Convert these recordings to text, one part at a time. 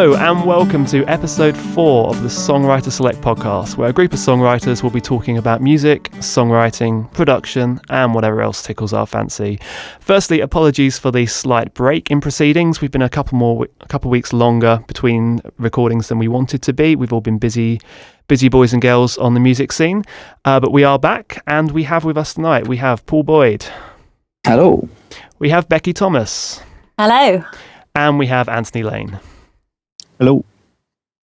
Hello and welcome to episode 4 of the Songwriter Select podcast, where a group of songwriters will be talking about music, songwriting, production and whatever else tickles our fancy. Firstly, apologies for the slight break in proceedings. We've been a couple weeks longer between recordings than we wanted to be. We've all been busy boys and girls on the music scene, but we are back, and we have with us tonight, we have Paul Boyd. Hello. We have Becky Thomas. Hello. And we have Anthony Lane. Hello.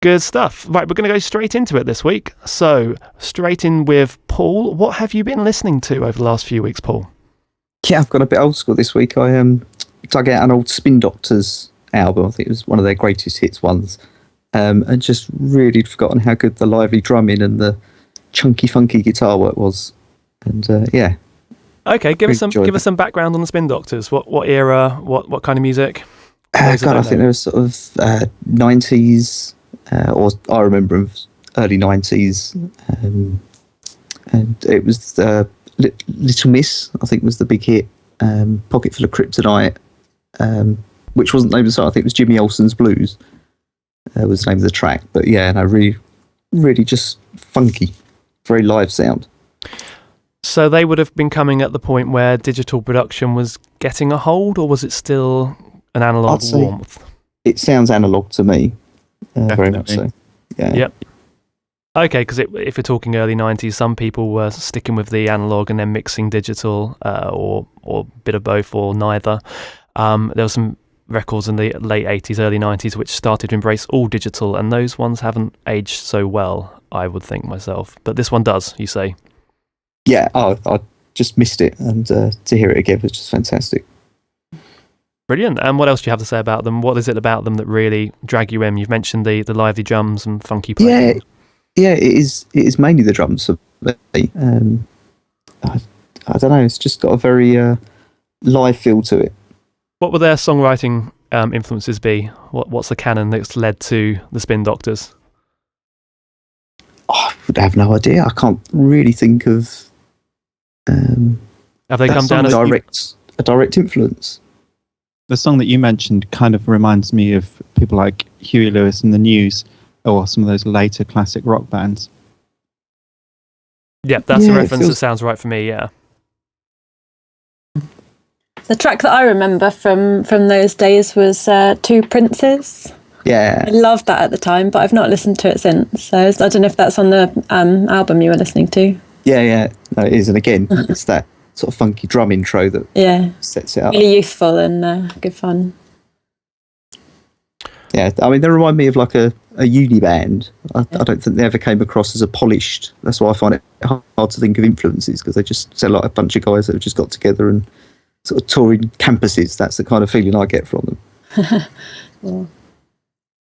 Good stuff. Right, we're going to go straight into it this week. So, straight in with Paul. What have you been listening to over the last few weeks, Paul? Yeah, I've got a bit old school this week. I dug out an old Spin Doctors album. I think it was one of their greatest hits ones. And just really forgotten how good the lively drumming and the chunky, funky guitar work was. And yeah. Okay, give us some background on the Spin Doctors. What era? What kind of music? I think there was sort of 90s, or I remember them early 90s, and it was Little Miss, I think was the big hit. Pocket Full of Kryptonite, which wasn't named the song. I think it was Jimmy Olsen's Blues. Was the name of the track. But yeah, no, really just funky, very live sound. So they would have been coming at the point where digital production was getting a hold, or was it still an analog warmth? It sounds analog to me, very much so. Yeah. Yep. Okay, because if you're talking early 90s, some people were sticking with the analog and then mixing digital, or a bit of both, or neither. There were some records in the late 80s, early 90s, which started to embrace all digital, and those ones haven't aged so well, I would think myself. But this one does, you say? Yeah, I just missed it, and to hear it again was just fantastic. Brilliant. And what else do you have to say about them? What is it about them that really drag you in? You've mentioned the lively drums and funky playing. Yeah, it is mainly the drums for me. I don't know, it's just got a very live feel to it. What would their songwriting influences be? What's the canon that's led to the Spin Doctors? I would have no idea. I can't really think of. Have they come down as a direct influence? The song that you mentioned kind of reminds me of people like Huey Lewis and the News, or some of those later classic rock bands. Yeah, that's a reference that sounds right for me, yeah. The track that I remember from those days was Two Princes. Yeah. I loved that at the time, but I've not listened to it since. So I don't know if that's on the album you were listening to. Yeah. No, it is. And again, it's that sort of funky drum intro that sets it up. Really youthful and good fun. Yeah, I mean, they remind me of like a uni band. I don't think they ever came across as a polished. That's why I find it hard to think of influences, because they just sound like a bunch of guys that have just got together and sort of touring campuses. That's the kind of feeling I get from them. Yeah.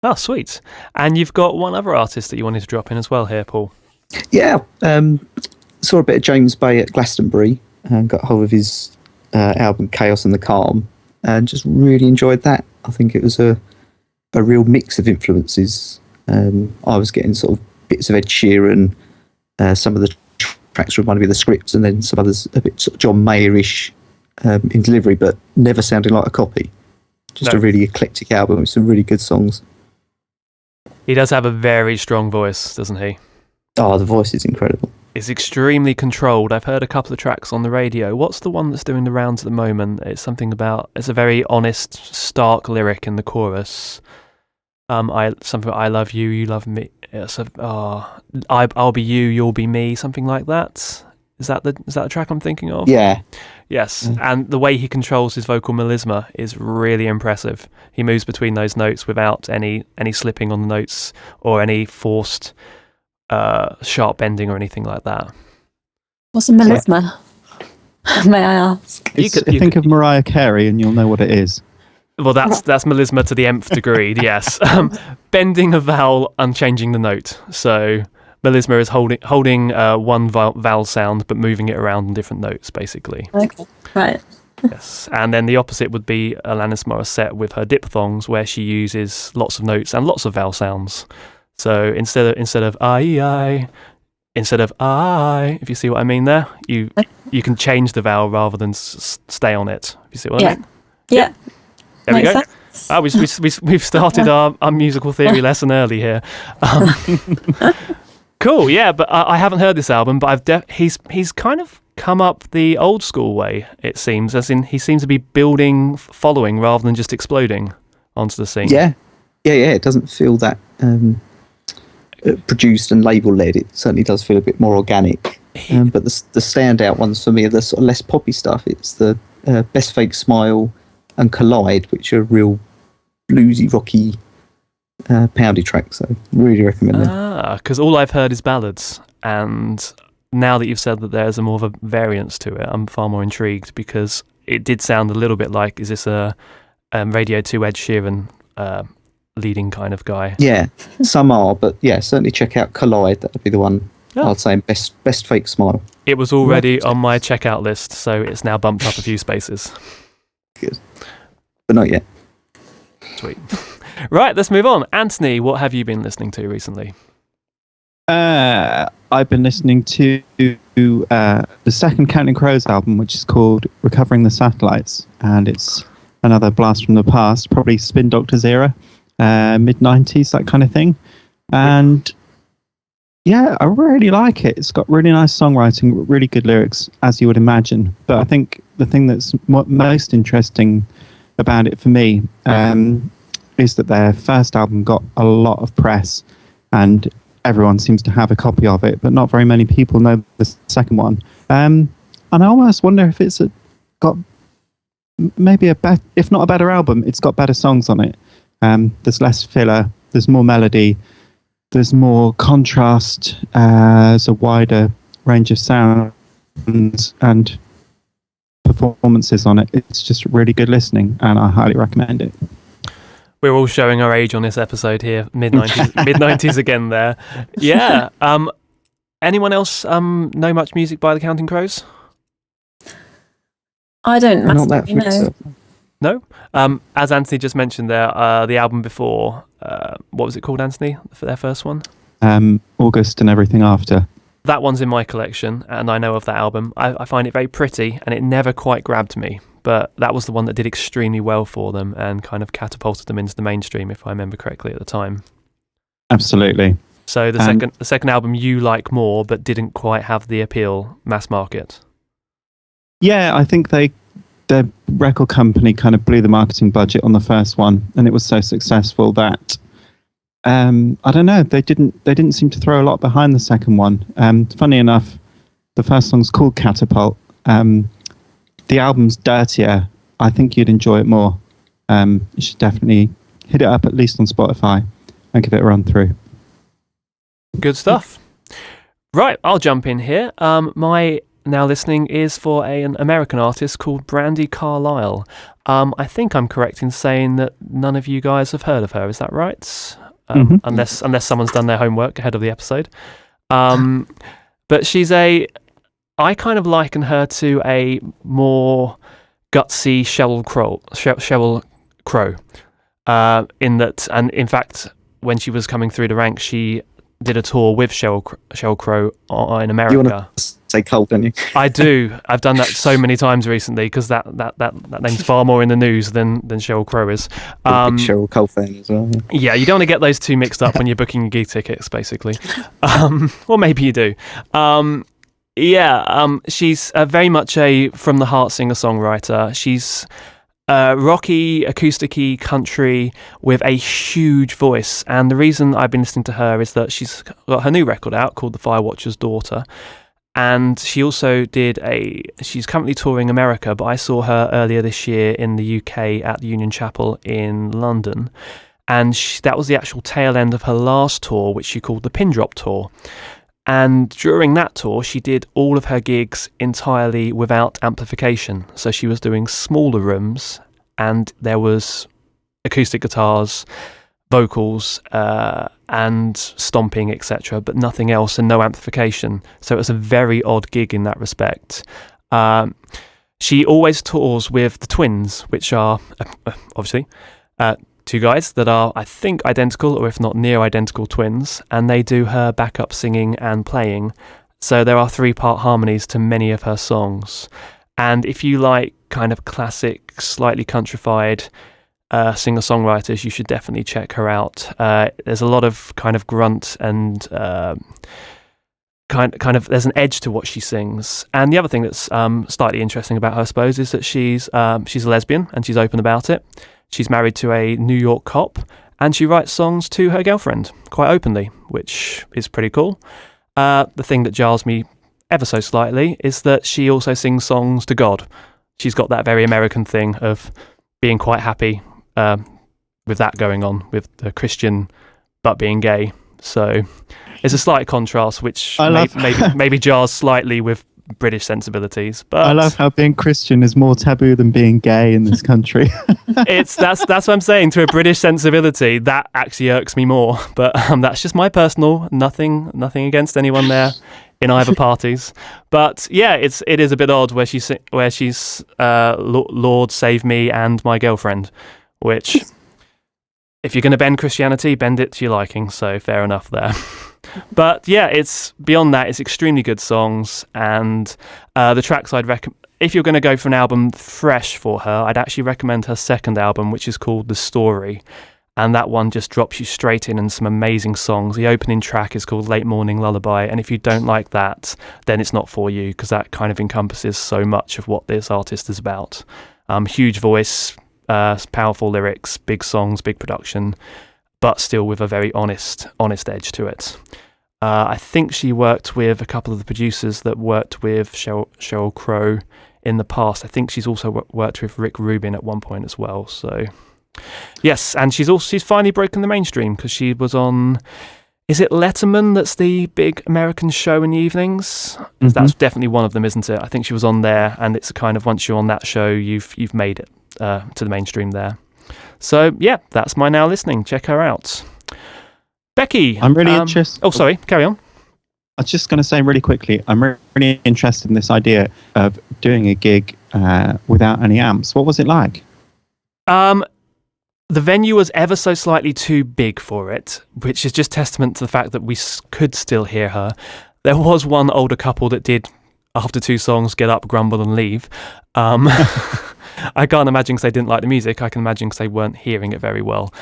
Oh, sweet. And you've got one other artist that you wanted to drop in as well here, Paul. Yeah, saw a bit of James Bay at Glastonbury and got hold of his album Chaos and the Calm, and just really enjoyed that. I think it was a real mix of influences. I was getting sort of bits of Ed Sheeran, some of the tracks reminded me of the Scripts, and then some others a bit sort of John Mayer-ish in delivery, but never sounding like a copy. Just a really eclectic album with some really good songs. He does have a very strong voice, doesn't he? Oh, the voice is incredible. It's extremely controlled. I've heard a couple of tracks on the radio. What's the one that's doing the rounds at the moment? It's something about, it's a very honest, stark lyric in the chorus. Something I love you, you love me. I'll be you, you'll be me. Something like that. Is that the track I'm thinking of? Yeah. Yes, and the way he controls his vocal melisma is really impressive. He moves between those notes without any slipping on the notes or any forced sharp bending or anything like that. What's a melisma? May I ask? You think of Mariah Carey and you'll know what it is. Well, that's melisma to the nth degree, yes. Bending a vowel and changing the note. So melisma is holding one vowel sound but moving it around in different notes, basically. Okay, right. Yes, and then the opposite would be Alanis Morissette with her diphthongs, where she uses lots of notes and lots of vowel sounds. So instead of I, if you see what I mean there, you can change the vowel rather than stay on it. If you see what I mean? Yeah. There we go. Yes. We've started our musical theory lesson early here. Cool, yeah, but I haven't heard this album, but he's kind of come up the old school way, it seems, as in he seems to be building following rather than just exploding onto the scene. Yeah. It doesn't feel that produced and label led. It certainly does feel a bit more organic. But the standout ones for me are the sort of less poppy stuff. It's the Best Fake Smile and Collide, which are real bluesy, rocky, poundy tracks. So really recommend them. Because all I've heard is ballads, and now that you've said that there's a more of a variance to it, I'm far more intrigued, because it did sound a little bit like, is this a Radio 2 Ed Sheeran leading kind of guy? Yeah, some are, but yeah, certainly check out Collide. That would be the one. I'd say best Fake Smile. It was already on my checkout list, so it's now bumped up a few spaces. Good. But not yet. Sweet. Right, let's move on. Anthony, what have you been listening to recently? I've been listening to the second Counting Crows album, which is called Recovering the Satellites, and it's another blast from the past, probably Spin Doctors era, mid-90s, that kind of thing. And yeah, I really like it. It's got really nice songwriting, really good lyrics, as you would imagine. But I think the thing that's most interesting about it for me is that their first album got a lot of press, and everyone seems to have a copy of it, but not very many people know the second one. And I almost wonder if it's got maybe if not a better album, it's got better songs on it. There's less filler, there's more melody, there's more contrast, there's a wider range of sounds and performances on it. It's just really good listening, and I highly recommend it. We're all showing our age on this episode here. Mid-90s again there. Yeah. Anyone else know much music by the Counting Crows? I don't Not that massively know. No? As Anthony just mentioned there, the album before, what was it called, Anthony, for their first one? August and Everything After. That one's in my collection, and I know of that album. I find it very pretty, and it never quite grabbed me. But that was the one that did extremely well for them and kind of catapulted them into the mainstream, if I remember correctly at the time. Absolutely. So the second album you like more, but didn't quite have the appeal mass market. Yeah, I think their record company kind of blew the marketing budget on the first one, and it was so successful that I don't know, they didn't seem to throw a lot behind the second one. Funny enough, the first song's called Catapult. The album's dirtier. I think you'd enjoy it more. You should definitely hit it up, at least on Spotify, and give it a run through. Good stuff. Right, I'll jump in here. My now listening is for an American artist called Brandi Carlile. I think I'm correct in saying that none of you guys have heard of her. Is that right? Unless someone's done their homework ahead of the episode. But she's I kind of liken her to a more gutsy Sheryl Crow, in that, and in fact, when she was coming through the ranks, she did a tour with Sheryl Crow in America. You want to say Cole, don't you? I do. I've done that so many times recently because that name's far more in the news than Sheryl Crow is. Big Sheryl Cole fan as well. Yeah, you don't want to get those two mixed up when you're booking your gig tickets, basically. Or maybe you do. She's very much a from the heart singer-songwriter. She's rocky, acousticy country with a huge voice. And the reason I've been listening to her is that she's got her new record out called The Firewatcher's Daughter. And she also she's currently touring America, but I saw her earlier this year in the UK at the Union Chapel in London. And that was the actual tail end of her last tour, which she called the Pin Drop Tour. And during that tour, she did all of her gigs entirely without amplification. So she was doing smaller rooms, and there was acoustic guitars, vocals, and stomping, etc., but nothing else, and no amplification. So it was a very odd gig in that respect. She always tours with the Twins, which are, obviously, two guys that are, I think, identical, or if not near identical twins, and they do her backup singing and playing. So there are 3-part harmonies to many of her songs. And if you like kind of classic, slightly countrified, singer-songwriters, you should definitely check her out. There's a lot of kind of grunt and kind of there's an edge to what she sings. And the other thing that's slightly interesting about her, I suppose, is that she's a lesbian and she's open about it. She's married to a New York cop, and she writes songs to her girlfriend quite openly, which is pretty cool. The thing that jars me ever so slightly is that she also sings songs to God. She's got that very American thing of being quite happy with that going on, with the Christian but being gay. So it's a slight contrast, which maybe jars slightly with British sensibilities. But I love how being Christian is more taboo than being gay in this country. that's what I'm saying. To a British sensibility, that actually irks me more. But that's just my personal. Nothing against anyone there in either parties. But yeah, it is a bit odd where she's Lord save me and my girlfriend, which if you're going to bend Christianity, bend it to your liking. So fair enough there. But yeah, it's beyond that. It's extremely good songs, and the tracks I'd recommend. If you're going to go for an album fresh for her, I'd actually recommend her second album, which is called The Story, and that one just drops you straight in and some amazing songs. The opening track is called Late Morning Lullaby, and if you don't like that, then it's not for you, because that kind of encompasses so much of what this artist is about. Huge voice, powerful lyrics, big songs, big production, but still with a very honest edge to it. I think she worked with a couple of the producers that worked with Sheryl Crow in the past. I think she's also worked with Rick Rubin at one point as well. So yes, and she's finally broken the mainstream, because she was on, is it Letterman, that's the big American show in the evenings? Mm-hmm. That's definitely one of them, isn't it? I think she was on there, and it's a kind of, once you're on that show, you've made it to the mainstream there. So yeah, that's my Now Listening. Check her out. Becky, I'm really interested. Oh, sorry, carry on. I was just going to say really quickly, I'm really interested in this idea of doing a gig without any amps. What was it like? The venue was ever so slightly too big for it, which is just testament to the fact that we could still hear her. There was one older couple that did, after 2 songs, get up, grumble and leave. I can't imagine because they didn't like the music. I can imagine because they weren't hearing it very well.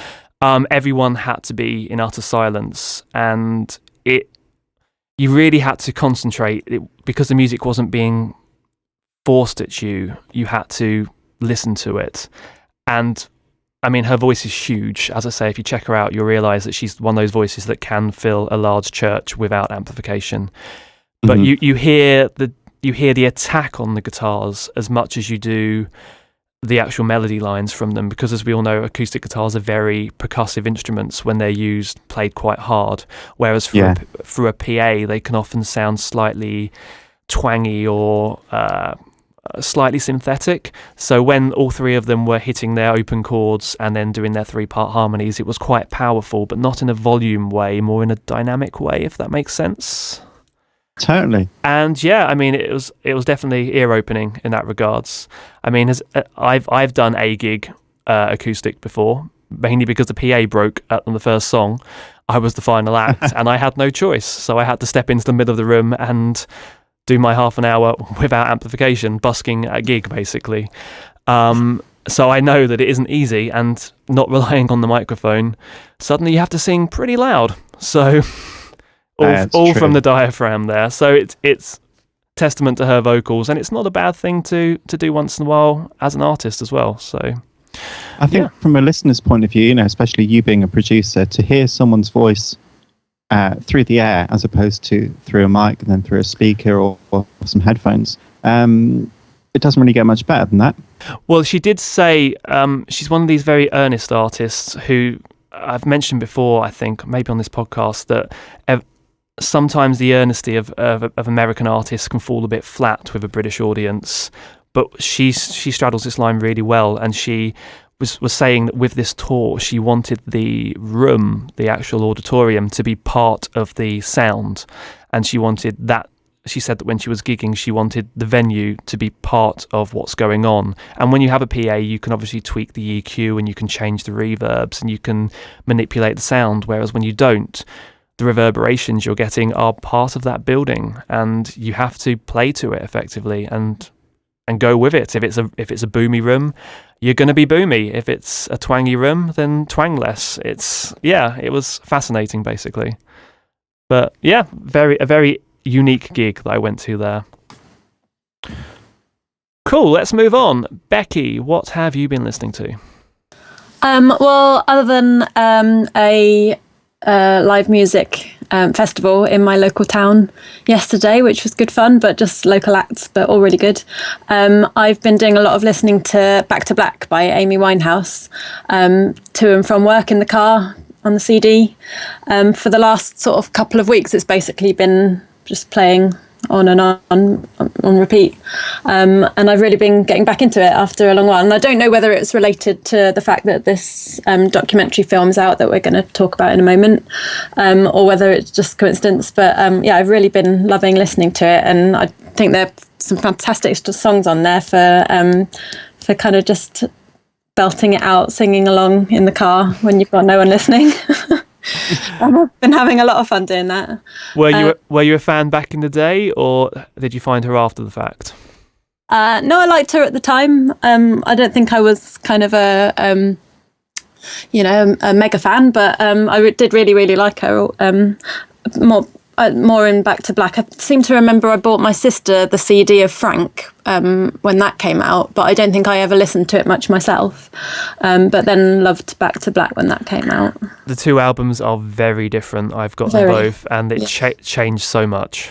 Everyone had to be in utter silence, and you really had to concentrate because the music wasn't being forced at you. You had to listen to it. And I mean, her voice is huge. As I say, if you check her out, you'll realise that she's one of those voices that can fill a large church without amplification. But you hear the attack on the guitars as much as you do the actual melody lines from them, because as we all know, acoustic guitars are very percussive instruments when they're played quite hard, whereas through a PA they can often sound slightly twangy or slightly synthetic. So when all 3 of them were hitting their open chords and then doing their 3-part harmonies, it was quite powerful, but not in a volume way, more in a dynamic way, if that makes sense. Totally. And yeah, I mean, it was definitely ear opening in that regards. I mean, I've done a gig acoustic before, mainly because the PA broke on the first song. I was the final act, and I had no choice, so I had to step into the middle of the room and do my half an hour without amplification, busking a gig basically. So I know that it isn't easy, and not relying on the microphone, suddenly you have to sing pretty loud. So. All from the diaphragm there. So it's testament to her vocals, and it's not a bad thing to do once in a while as an artist as well. So I think from a listener's point of view, especially you being a producer, to hear someone's voice through the air as opposed to through a mic and then through a speaker or some headphones, it doesn't really get much better than that. Well, she did say she's one of these very earnest artists who I've mentioned before, I think, maybe on this podcast, that sometimes the earnesty of American artists can fall a bit flat with a British audience, but she straddles this line really well, and she was saying that with this tour she wanted the room, the actual auditorium, to be part of the sound, and she wanted that. She said that when she was gigging, she wanted the venue to be part of what's going on. And when you have a PA, you can obviously tweak the EQ and you can change the reverbs and you can manipulate the sound, whereas when you don't, the reverberations you're getting are part of that building, and you have to play to it effectively. And and go with it. If it's a boomy room, you're going to be boomy. If it's a twangy room, then twang less. It was fascinating, basically. But yeah, a very unique gig that I went to there. Cool, let's move on. Becky, what have you been listening to? Well, other than a live music festival in my local town yesterday, which was good fun, but just local acts, but all really good. I've been doing a lot of listening to Back to Black by Amy Winehouse, to and from work in the car on the CD. For the last sort of couple of weeks, it's basically been just playing on and on repeat, and I've really been getting back into it after a long while. And I don't know whether it's related to the fact that this documentary film's out that we're going to talk about in a moment, or whether it's just coincidence. But I've really been loving listening to it, and I think there are some fantastic songs on there for kind of just belting it out, singing along in the car when you've got no one listening. I've been having a lot of fun doing that. Were you a fan back in the day, or did you find her after the fact? No, I liked her at the time. I don't think I was kind of a mega fan, but I did really, really like her. More in Back to Black. I seem to remember I bought my sister the CD of Frank when that came out, but I don't think I ever listened to it much myself. But then loved Back to Black when that came out. The two albums are very different. I've got them both, and it changed so much.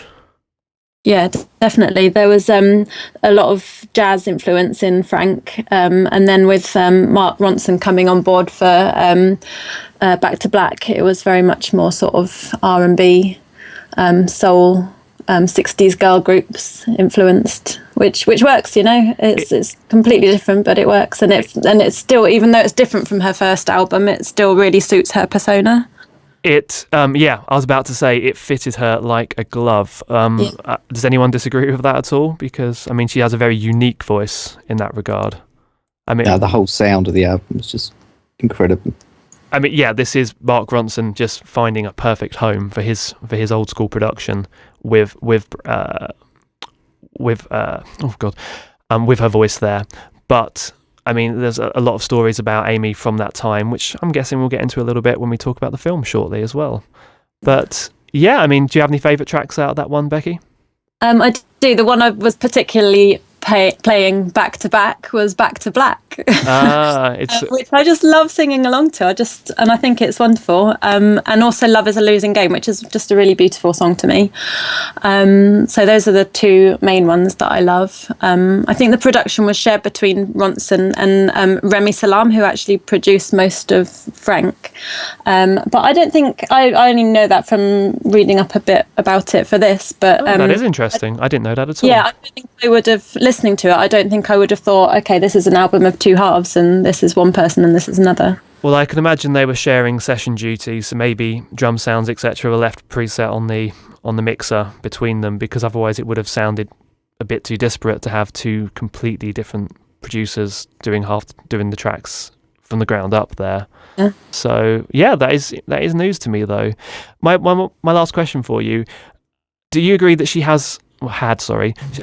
Yeah, definitely. There was a lot of jazz influence in Frank, and then with Mark Ronson coming on board for Back to Black, it was very much more sort of R&B, soul, 60s girl groups influenced, which works. It's completely different, but it works, and it's still, even though it's different from her first album, it still really suits her persona. I was about to say it fitted her like a glove. Does anyone disagree with that at all? Because she has a very unique voice in that regard. The whole sound of the album is just incredible. This is Mark Ronson just finding a perfect home for his old school production with her voice there. But there's a lot of stories about Amy from that time, which I'm guessing we'll get into a little bit when we talk about the film shortly as well. But do you have any favourite tracks out of that one, Becky? I do. The one I was particularly playing back to back was Back to Black, which I just love singing along to. And I think it's wonderful. And also Love is a Losing Game, which is just a really beautiful song to me. So those are the two main ones that I love. I think the production was shared between Ronson and Remy Salam, who actually produced most of Frank. But I don't think, I only know that from reading up a bit about it for this. But that is interesting. I didn't know that at all. Yeah, I don't think I would have, listening to it, I don't think I would have thought, okay, this is an album of two halves and this is one person and this is another. Well, I can imagine they were sharing session duties, so maybe drum sounds, etc., were left preset on the mixer between them, because otherwise it would have sounded a bit too disparate to have two completely different producers doing the tracks from the ground up there. Yeah. So that is news to me, though. My last question for you: do you agree that she had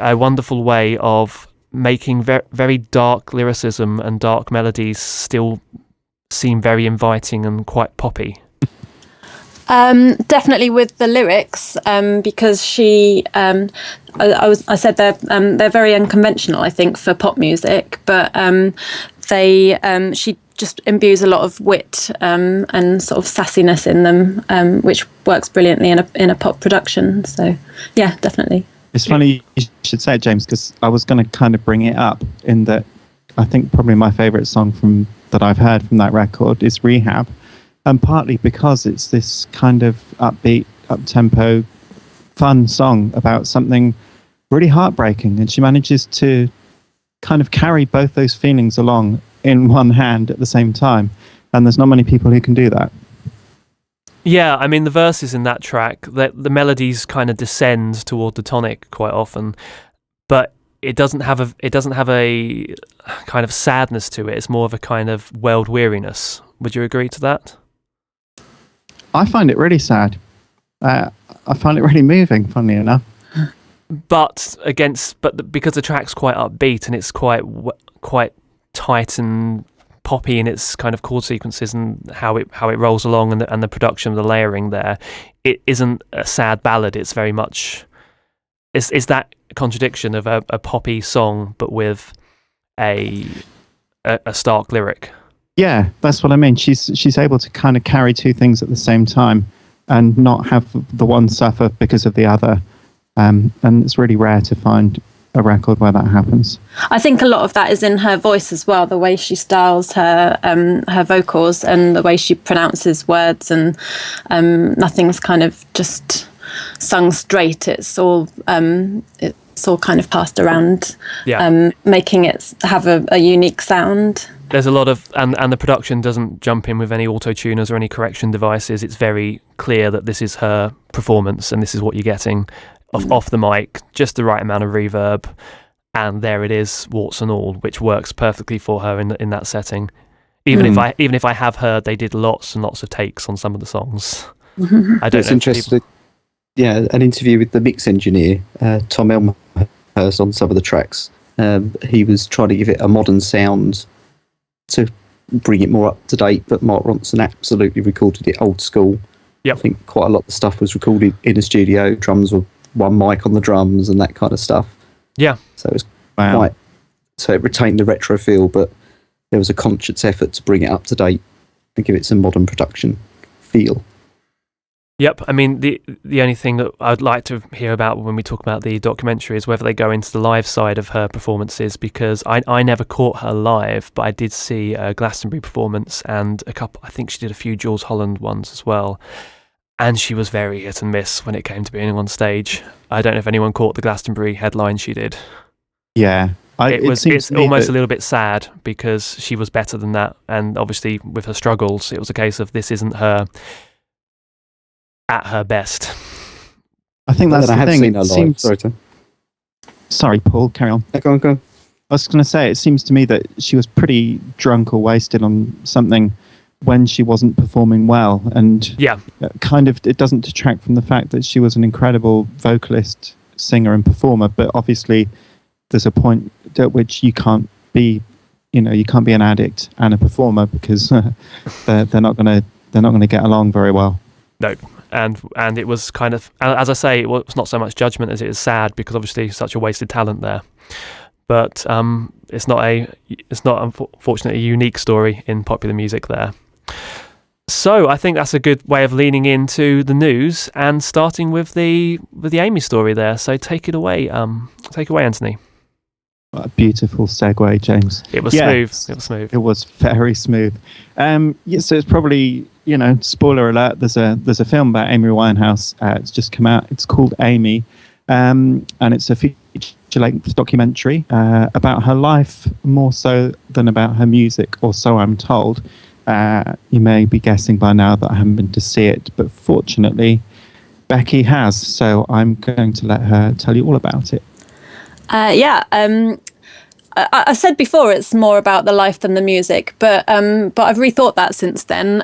a wonderful way of making very dark lyricism and dark melodies still seem very inviting and quite poppy? Definitely with the lyrics, because she, I said they're very unconventional, I think, for pop music, but she just imbues a lot of wit and sort of sassiness in them, which works brilliantly in a pop production. So yeah, definitely. It's funny you should say it, James, because I was going to kind of bring it up in that I think probably my favourite song that I've heard from that record is Rehab, and partly because it's this kind of upbeat, up-tempo, fun song about something really heartbreaking, and she manages to kind of carry both those feelings along in one hand at the same time, and there's not many people who can do that. Yeah, the verses in that track, the melodies kind of descend toward the tonic quite often, but it doesn't have a kind of sadness to it. It's more of a kind of world weariness. Would you agree to that? I find it really sad. I find it really moving, funnily enough. but because the track's quite upbeat and it's quite tight and poppy in its kind of chord sequences and how it rolls along, and the production, the layering there, it isn't a sad ballad. It's very much it's that contradiction of a poppy song but with a stark lyric. Yeah, that's what I mean. She's able to kind of carry two things at the same time and not have the one suffer because of the other. And it's really rare to find a record where that happens. I think a lot of that is in her voice as well, the way she styles her vocals and the way she pronounces words, and nothing's kind of just sung straight. It's all kind of passed around, making it have a unique sound. There's a lot of, and the production doesn't jump in with any auto-tuners or any correction devices. It's very clear that this is her performance and this is what you're getting off the mic, just the right amount of reverb, and there it is, warts and all, which works perfectly for her in that setting. Even if I have heard they did lots and lots of takes on some of the songs. I don't know. It's interesting. Yeah, an interview with the mix engineer, Tom Elmhurst, on some of the tracks. He was trying to give it a modern sound to bring it more up to date, but Mark Ronson absolutely recorded it old school. Yep. I think quite a lot of the stuff was recorded in a studio. Drums were one mic on the drums and that kind of stuff. Yeah. So it was so it retained the retro feel, but there was a conscious effort to bring it up to date and give it some modern production feel. Yep. I mean, the only thing that I'd like to hear about when we talk about the documentary is whether they go into the live side of her performances, because I never caught her live, but I did see a Glastonbury performance and a couple. I think she did a few Jules Holland ones as well. And she was very hit and miss when it came to being on stage. I don't know if anyone caught the Glastonbury headline she did. Yeah. It's almost a little bit sad because she was better than that. And obviously with her struggles, it was a case of this isn't her at her best. I think that's the thing. Seen her live. Sorry, Paul, carry on. Go on. I was going to say, it seems to me that she was pretty drunk or wasted on something when she wasn't performing well, and kind of it doesn't detract from the fact that she was an incredible vocalist, singer and performer, but obviously there's a point at which you can't be an addict and a performer, because they're not going to get along very well. No. And it was kind of, as I say, it was not so much judgment as it is sad, because obviously such a wasted talent there. But it's not unfortunately a unique story in popular music there. So I think that's a good way of leaning into the news and starting with the Amy story there. So take it away, Anthony. What a beautiful segue, James. It was smooth. It was very smooth. So it's probably, spoiler alert. There's a film about Amy Winehouse. It's just come out. It's called Amy, and it's a feature-length documentary about her life more so than about her music, or so I'm told. You may be guessing by now that I haven't been to see it, but fortunately, Becky has. So I'm going to let her tell you all about it. I said before it's more about the life than the music, but I've rethought that since then,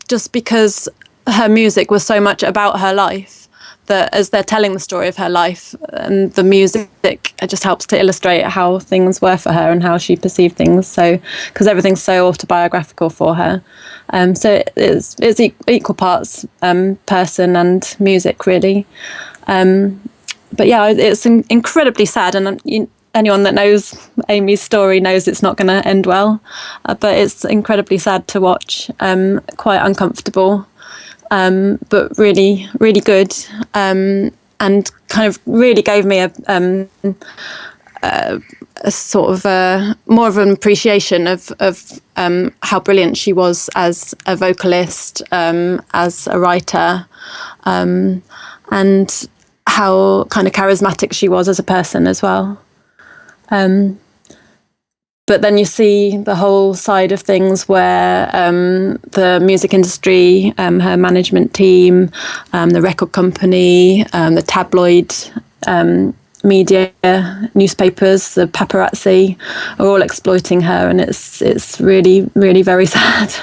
just because her music was so much about her life, that as they're telling the story of her life, and the music it just helps to illustrate how things were for her and how she perceived things. So because everything's so autobiographical for her, so it's equal parts person and music, really. But yeah, it's incredibly sad, and anyone that knows Amy's story knows it's not going to end well. But it's incredibly sad to watch, quite uncomfortable, but really, really good, and kind of really gave me a sort of more of an appreciation of how brilliant she was as a vocalist, as a writer, and how kind of charismatic she was as a person as well. But then you see the whole side of things where the music industry, her management team, the record company, the tabloid media, newspapers, the paparazzi are all exploiting her, and it's really, really very sad.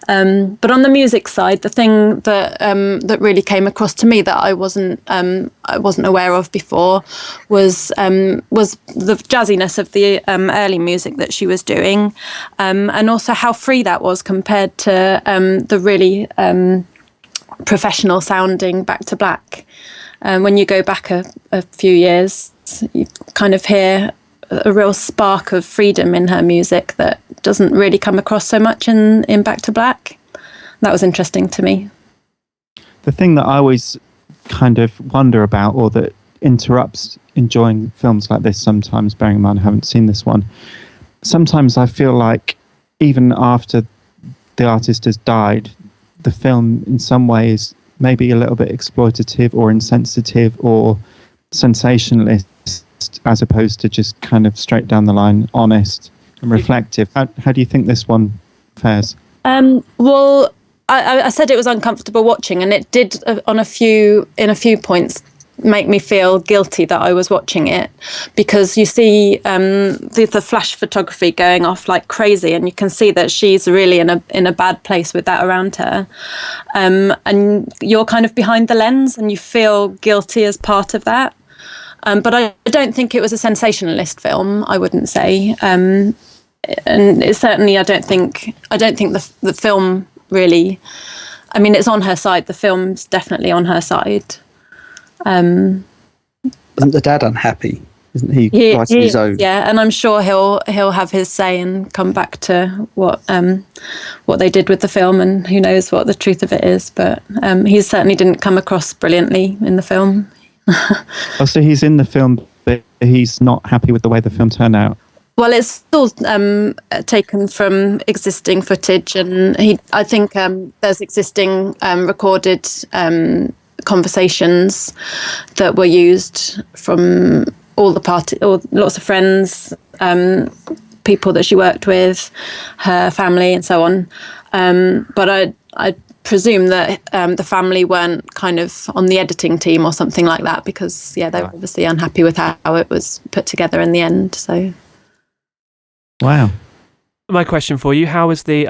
But on the music side, the thing that that really came across to me that I wasn't aware of before was the jazziness of the early music that she was doing, and also how free that was compared to the really professional sounding Back to Black. When you go back a few years, you kind of hear a real spark of freedom in her music that doesn't really come across so much in Back to Black. That was interesting to me. The thing that I always kind of wonder about, or that interrupts enjoying films like this sometimes, bearing in mind I haven't seen this one, sometimes I feel like even after the artist has died, the film in some ways maybe a little bit exploitative or insensitive or sensationalist, as opposed to just kind of straight down the line honest and reflective. How do you think this one fares? Well, I said it was uncomfortable watching, and it did in a few points make me feel guilty that I was watching it, because you see the flash photography going off like crazy, and you can see that she's really in a bad place with that around her, and you're kind of behind the lens and you feel guilty as part of that. But I don't think it was a sensationalist film, I wouldn't say, and it certainly I don't think the film really, I mean, it's on her side. The film's definitely on her side. Isn't the dad unhappy? Isn't he writing his own? Yeah, and I'm sure he'll have his say and come back to what they did with the film, and who knows what the truth of it is. But he certainly didn't come across brilliantly in the film. Oh, so he's in the film, but he's not happy with the way the film turned out. Well, it's all taken from existing footage, and I think there's existing recorded conversations that were used from all the party, or lots of friends, people that she worked with, her family, and so on. But I presume that the family weren't kind of on the editing team or something like that, because they were obviously unhappy with how it was put together in the end. So. Wow. My question for you, how is the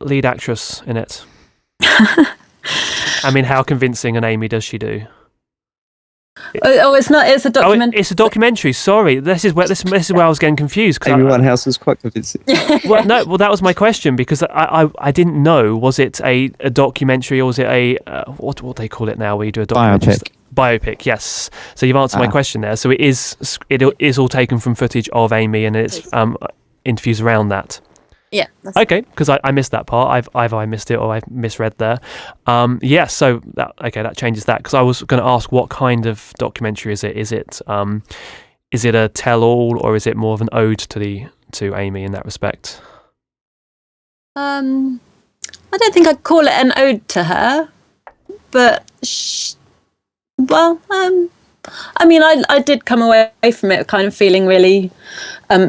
lead actress in it? I mean, how convincing an Amy does she do? It's not. It's a documentary. It's a documentary. Sorry, this is where I was getting confused. Amy Winehouse was quite convincing. Well, that was my question, because I didn't know. Was it a documentary, or was it a what they call it now? Where you do a documentary biopic. Yes. So you've answered my question there. So it is all taken from footage of Amy, and it's interviews around that. Yeah. Okay, because I missed that part. Either I missed it or I've misread there. So that changes that, because I was going to ask, what kind of documentary is it? Is it a tell-all, or is it more of an ode to Amy in that respect? I don't think I'd call it an ode to her, but I mean, I did come away from it kind of feeling really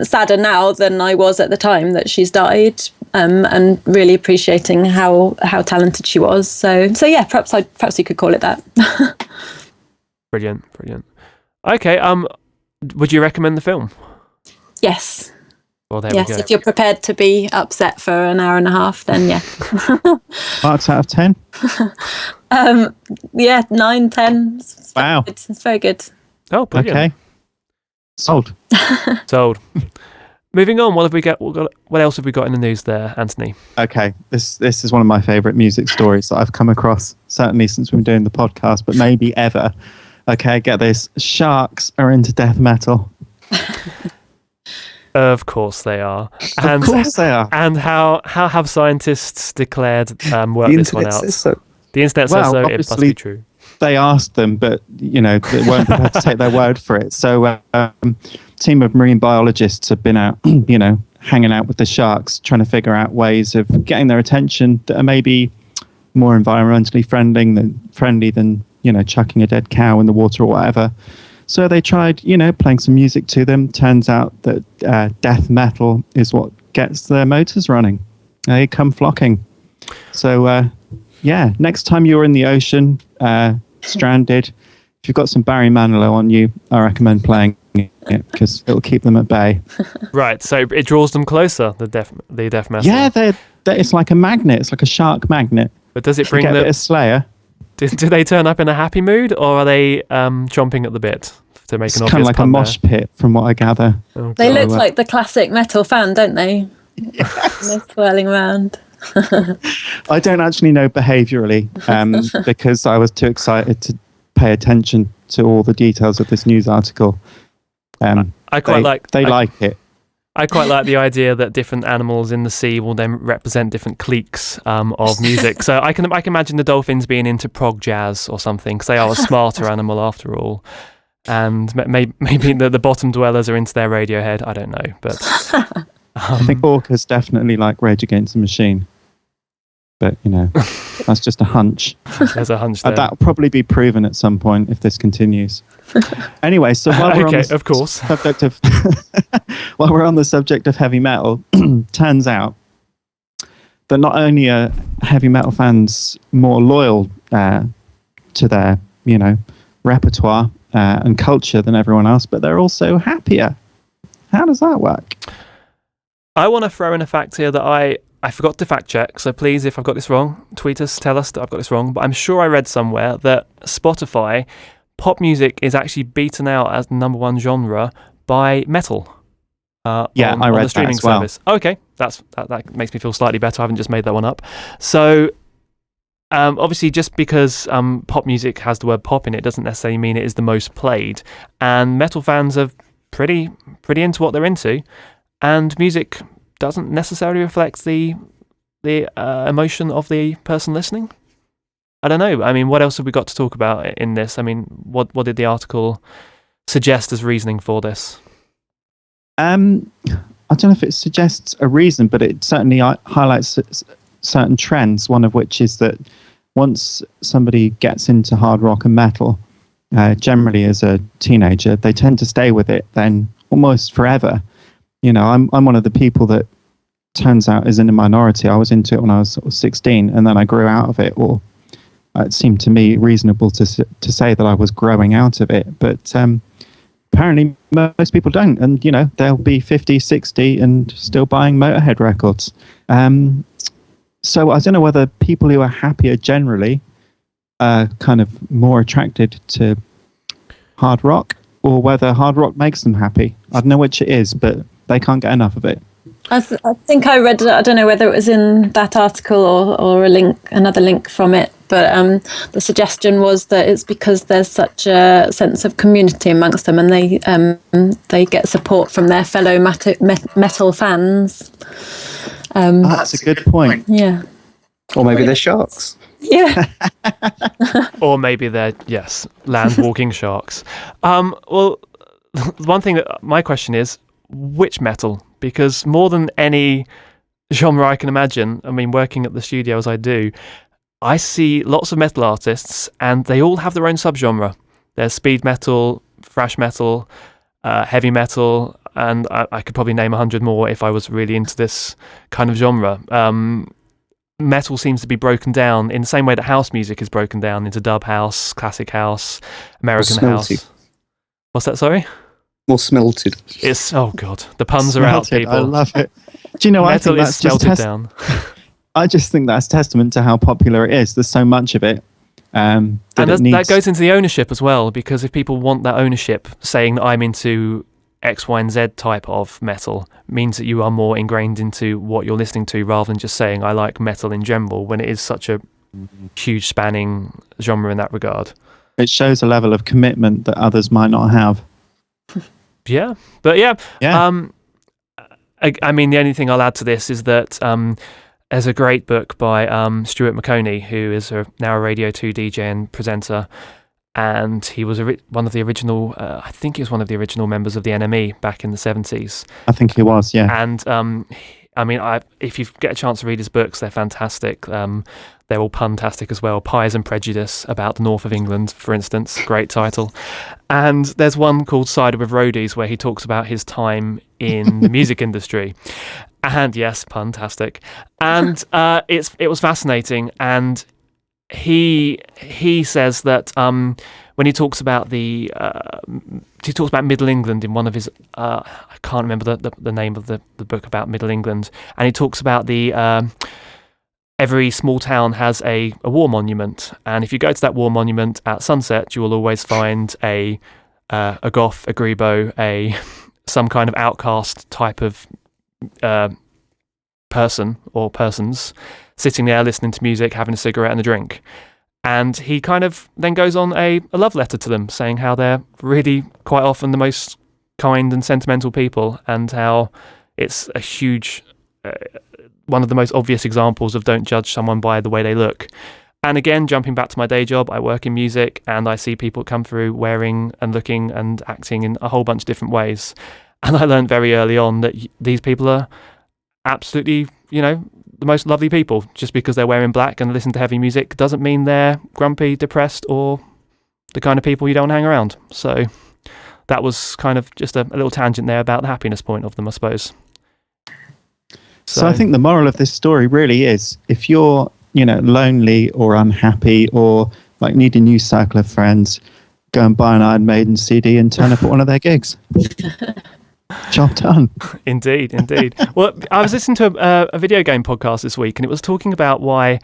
sadder now than I was at the time that she's died, and really appreciating how talented she was. So yeah, perhaps you could call it that. Brilliant. Okay, would you recommend the film? Yes. Well, there yes, we go. if you're prepared to be upset for an hour and a half, then yeah. Marks out of 10? 9, 10. Wow. It's very good. Oh, brilliant. Okay. Sold. Sold. Moving on, what else have we got in the news there, Anthony? Okay, this is one of my favourite music stories that I've come across, certainly since we've been doing the podcast, but maybe ever. Okay, get this. Sharks are into death metal. Of course they are. Of course they are. And how have scientists declared work this one out? So. The internet says so, it must be true. They asked them, but they weren't prepared to take their word for it. So a team of marine biologists have been out, hanging out with the sharks, trying to figure out ways of getting their attention that are maybe more environmentally friendly than chucking a dead cow in the water or whatever. So they tried, playing some music to them. Turns out that death metal is what gets their motors running. They come flocking. So, next time you're in the ocean, stranded, if you've got some Barry Manilow on you, I recommend playing it, because it'll keep them at bay. Right, so it draws them closer, the death metal. Yeah, it's like a magnet. It's like a shark magnet. But does it You bring get a bit of Slayer. do they turn up in a happy mood, or are they chomping at the bit to make It's an kind obvious of like a pun mosh pit, from what I gather. there? Oh, They God. look like the classic metal fan, don't they? Yes. They're swirling around. I don't actually know behaviourally because I was too excited to pay attention to all the details of this news article. I quite like it. I quite like the idea that different animals in the sea will then represent different cliques of music. So I can imagine the dolphins being into prog jazz or something, because they are a smarter animal after all. And maybe the bottom dwellers are into their Radiohead. I don't know, but I think orcas definitely like Rage Against the Machine. But, that's just a hunch. There's a hunch there. That'll probably be proven at some point if this continues. Anyway, so while we're okay, of course. While we're on the subject of heavy metal, turns out that not only are heavy metal fans more loyal to their, repertoire and culture than everyone else, but they're also happier. How does that work? I want to throw in a fact here that I forgot to fact check, so please, if I've got this wrong, tweet us, tell us that I've got this wrong, but I'm sure I read somewhere that Spotify, pop music is actually beaten out as the number one genre by metal. I read on the streaming that as well. service. Okay, that makes me feel slightly better. I haven't just made that one up. So, obviously, just because pop music has the word pop in it doesn't necessarily mean it is the most played, and metal fans are pretty into what they're into, and music doesn't necessarily reflect the emotion of the person listening. I don't know. I mean, what else have we got to talk about in this? I mean, what did the article suggest as reasoning for this? I don't know if it suggests a reason, but it certainly highlights certain trends, one of which is that once somebody gets into hard rock and metal, generally as a teenager, they tend to stay with it then almost forever. I'm one of the people that turns out is in a minority. I was into it when I was sort of 16, and then I grew out of it, or it seemed to me reasonable to say that I was growing out of it. But apparently most people don't, and they'll be 50, 60 and still buying Motorhead records. So I don't know whether people who are happier generally are kind of more attracted to hard rock, or whether hard rock makes them happy. I don't know which it is, but they can't get enough of it. I think I read, I don't know whether it was in that article or another link from it, but the suggestion was that it's because there's such a sense of community amongst them, and they get support from their fellow metal fans. That's a good point. Yeah. Or maybe they're sharks. Yeah. Or maybe they're, land walking sharks. Well, one thing that my question is, which metal? Because more than any genre I can imagine, I mean, working at the studio as I do, I see lots of metal artists and they all have their own subgenre. There's speed metal, thrash metal, heavy metal, and I could probably name 100 more if I was really into this kind of genre. Metal seems to be broken down in the same way that house music is broken down into dub house, classic house, American house. What's that, sorry? More smelted. Oh god, the puns are out, people. I love it. Do you know, metal I think is smelted down. I just think that's testament to how popular it is. There's so much of it. That goes into the ownership as well, because if people want that ownership, saying that I'm into X, Y, and Z type of metal means that you are more ingrained into what you're listening to, rather than just saying I like metal in general, when it is such a huge spanning genre in that regard. It shows a level of commitment that others might not have. Yeah, but I mean, the only thing I'll add to this is that there's a great book by Stuart McConey, who is now a Radio 2 DJ and presenter, and he was one of the original, I think he was one of the original members of the NME back in the 70s. I think he was, yeah. And I mean, if you get a chance to read his books, they're fantastic. They're all pun-tastic as well. Pies and Prejudice, about the north of England, for instance. Great title. And there's one called Cider with Roadies, where he talks about his time in the music industry. And yes, pun-tastic. And it was fascinating. And he says that when he talks about Middle England in one of his I can't remember the name of the book about Middle England, and he talks about every small town has a war monument, and if you go to that war monument at sunset, you will always find a goth, a grebo, some kind of outcast type of person or persons sitting there listening to music, having a cigarette and a drink. And he kind of then goes on a love letter to them, saying how they're really quite often the most kind and sentimental people, and how it's a huge, one of the most obvious examples of don't judge someone by the way they look. And again, jumping back to my day job, I work in music, and I see people come through wearing and looking and acting in a whole bunch of different ways. And I learned very early on that these people are absolutely, the most lovely people. Just because they're wearing black and listen to heavy music doesn't mean they're grumpy, depressed, or the kind of people you don't hang around. So that was kind of just a little tangent there about the happiness point of them, I suppose. So I think the moral of this story really is, if you're, lonely or unhappy or like need a new circle of friends, go and buy an Iron Maiden CD and turn up at one of their gigs. Job done. Indeed. Well, I was listening to a video game podcast this week, and it was talking about why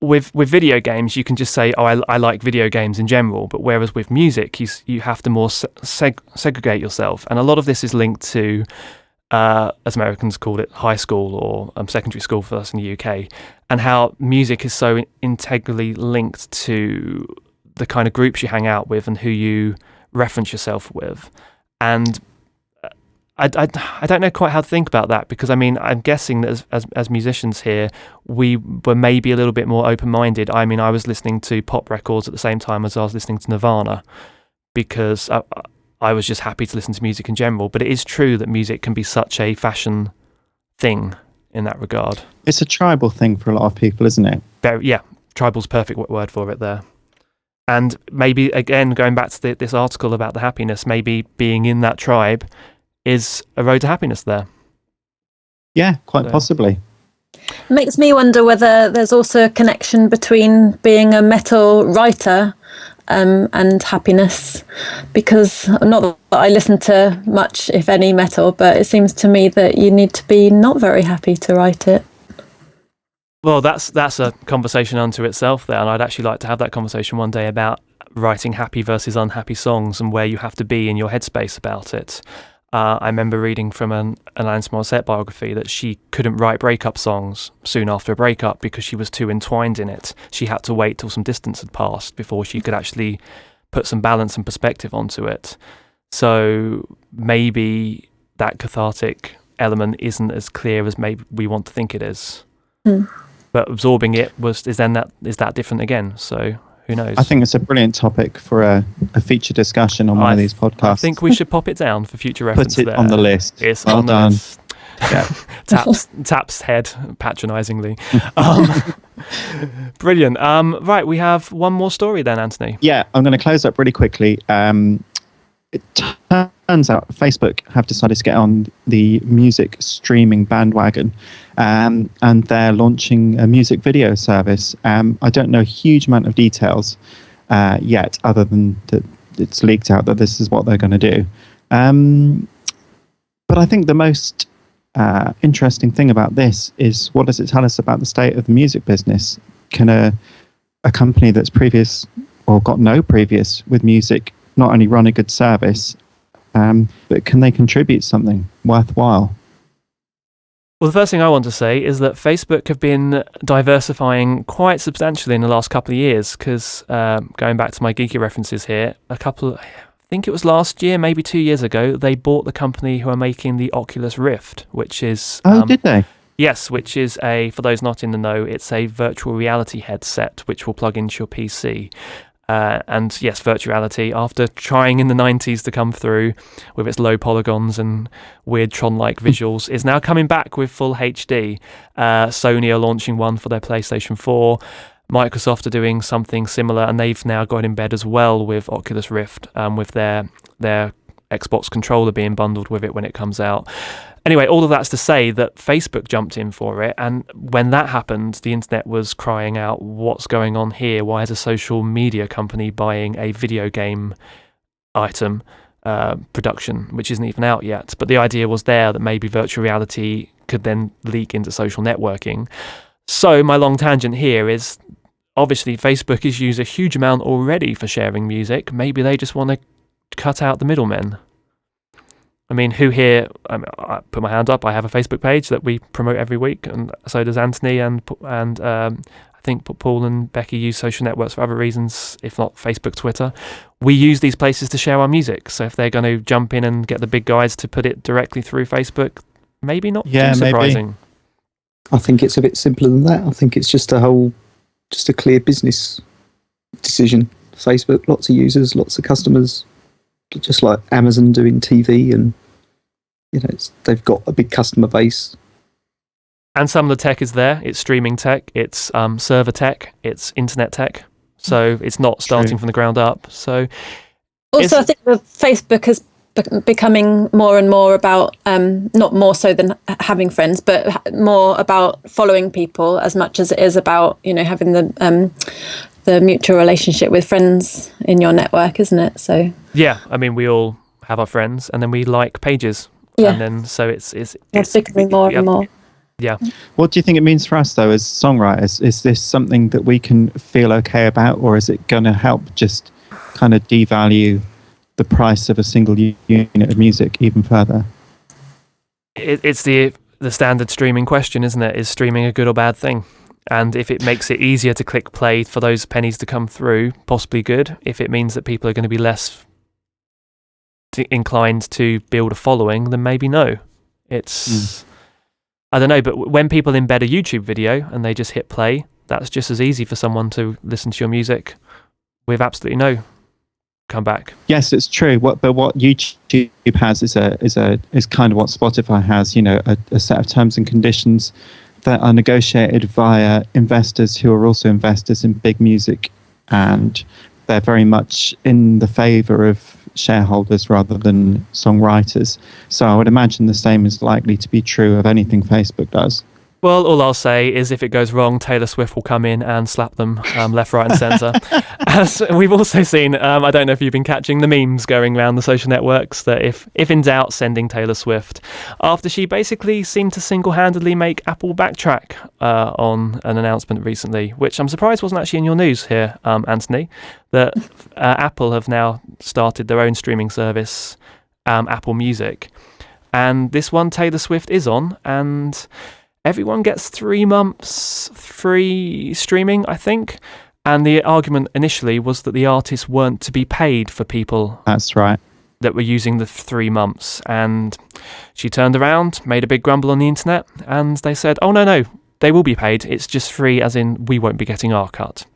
with video games you can just say, oh, I like video games in general, but whereas with music you have to more segregate yourself, and a lot of this is linked to as Americans call it, high school or secondary school for us in the UK, and how music is so integrally linked to the kind of groups you hang out with and who you reference yourself with. And I don't know quite how to think about that, because I'm guessing that as musicians here, we were maybe a little bit more open-minded. I was listening to pop records at the same time as I was listening to Nirvana, because I was just happy to listen to music in general. But it is true that music can be such a fashion thing in that regard. It's a tribal thing for a lot of people, isn't it? Yeah, tribal's perfect word for it there. And maybe, again, going back to this article about the happiness, maybe being in that tribe is a road to happiness there. Yeah, quite possibly. It makes me wonder whether there's also a connection between being a metal writer and happiness, because not that I listen to much, if any, metal, but it seems to me that you need to be not very happy to write it. Well, that's a conversation unto itself there, and I'd actually like to have that conversation one day about writing happy versus unhappy songs and where you have to be in your headspace about it. I remember reading from an Alanis Morissette biography that she couldn't write breakup songs soon after a breakup because she was too entwined in it. She had to wait till some distance had passed before she could actually put some balance and perspective onto it. So maybe that cathartic element isn't as clear as maybe we want to think it is. But absorbing it is that different again? So who knows? I think it's a brilliant topic for a feature discussion on one of these podcasts. I think we should pop it down for future reference. Put it on the list. It's well on the done. list. Yeah. Taps head patronisingly. Brilliant. Right, we have one more story then, Anthony. Yeah, I'm going to close up really quickly. It turns out Facebook have decided to get on the music streaming bandwagon, and they're launching a music video service. I don't know a huge amount of details yet, other than that it's leaked out that this is what they're going to do. But I think the most interesting thing about this is, what does it tell us about the state of the music business? Can a company that's previous or got no previous with music not only run a good service, but can they contribute something worthwhile? Well, the first thing I want to say is that Facebook have been diversifying quite substantially in the last couple of years, because going back to my geeky references here, I think it was last year, maybe 2 years ago, they bought the company who are making the Oculus Rift, which is... did they? Yes, which is for those not in the know, it's a virtual reality headset which will plug into your PC. And yes, virtual reality, after trying in the 90s to come through with its low polygons and weird Tron-like visuals, is now coming back with full HD. Sony are launching one for their PlayStation 4. Microsoft are doing something similar, and they've now got in bed as well with Oculus Rift, with their Xbox controller being bundled with it when it comes out. Anyway, all of that's to say that Facebook jumped in for it, and when that happened, the internet was crying out, what's going on here? Why is a social media company buying a video game item production, which isn't even out yet? But the idea was there that maybe virtual reality could then leak into social networking. So my long tangent here is, obviously Facebook is used a huge amount already for sharing music. Maybe they just want to cut out the middlemen. I mean, who here, I put my hand up, I have a Facebook page that we promote every week, and so does Anthony, and I think Paul and Becky use social networks for other reasons, if not Facebook, Twitter. We use these places to share our music, so if they're going to jump in and get the big guys to put it directly through Facebook, maybe not too surprising. Maybe. I think it's a bit simpler than that. I think it's just a clear business decision. Facebook, lots of users, lots of customers, just like Amazon doing TV, and they've got a big customer base. And some of the tech is there. It's streaming tech, it's server tech, it's internet tech. So it's not starting from the ground up. So also, I think the Facebook is becoming more and more about not more so than having friends, but more about following people as much as it is about having the mutual relationship with friends in your network, isn't it? So yeah, I mean, we all have our friends, and then we like pages, and then so it's becoming more and more. Yeah. What do you think it means for us, though, as songwriters? Is this something that we can feel okay about, or is it going to help just kind of devalue the price of a single unit of music even further? It's the standard streaming question, isn't it? Is streaming a good or bad thing? And if it makes it easier to click play for those pennies to come through, possibly good. If it means that people are going to be less inclined to build a following, then maybe no. It's... I don't know, but when people embed a YouTube video and they just hit play, that's just as easy for someone to listen to your music with absolutely no comeback. Yes, it's true. But what YouTube has is kind of what Spotify has. A set of terms and conditions that are negotiated via investors who are also investors in big music, and they're very much in the favour of shareholders rather than songwriters. So I would imagine the same is likely to be true of anything Facebook does. Well, all I'll say is if it goes wrong, Taylor Swift will come in and slap them left, right and centre. As we've also seen, I don't know if you've been catching the memes going around the social networks, that if in doubt, sending Taylor Swift, after she basically seemed to single-handedly make Apple backtrack on an announcement recently, which I'm surprised wasn't actually in your news here, Anthony, that Apple have now started their own streaming service, Apple Music. And this one Taylor Swift is on, and everyone gets 3 months free streaming, I think. And the argument initially was that the artists weren't to be paid for people. That's right. That were using the 3 months. And she turned around, made a big grumble on the internet, and they said, oh, no, they will be paid. It's just free, as in we won't be getting our cut.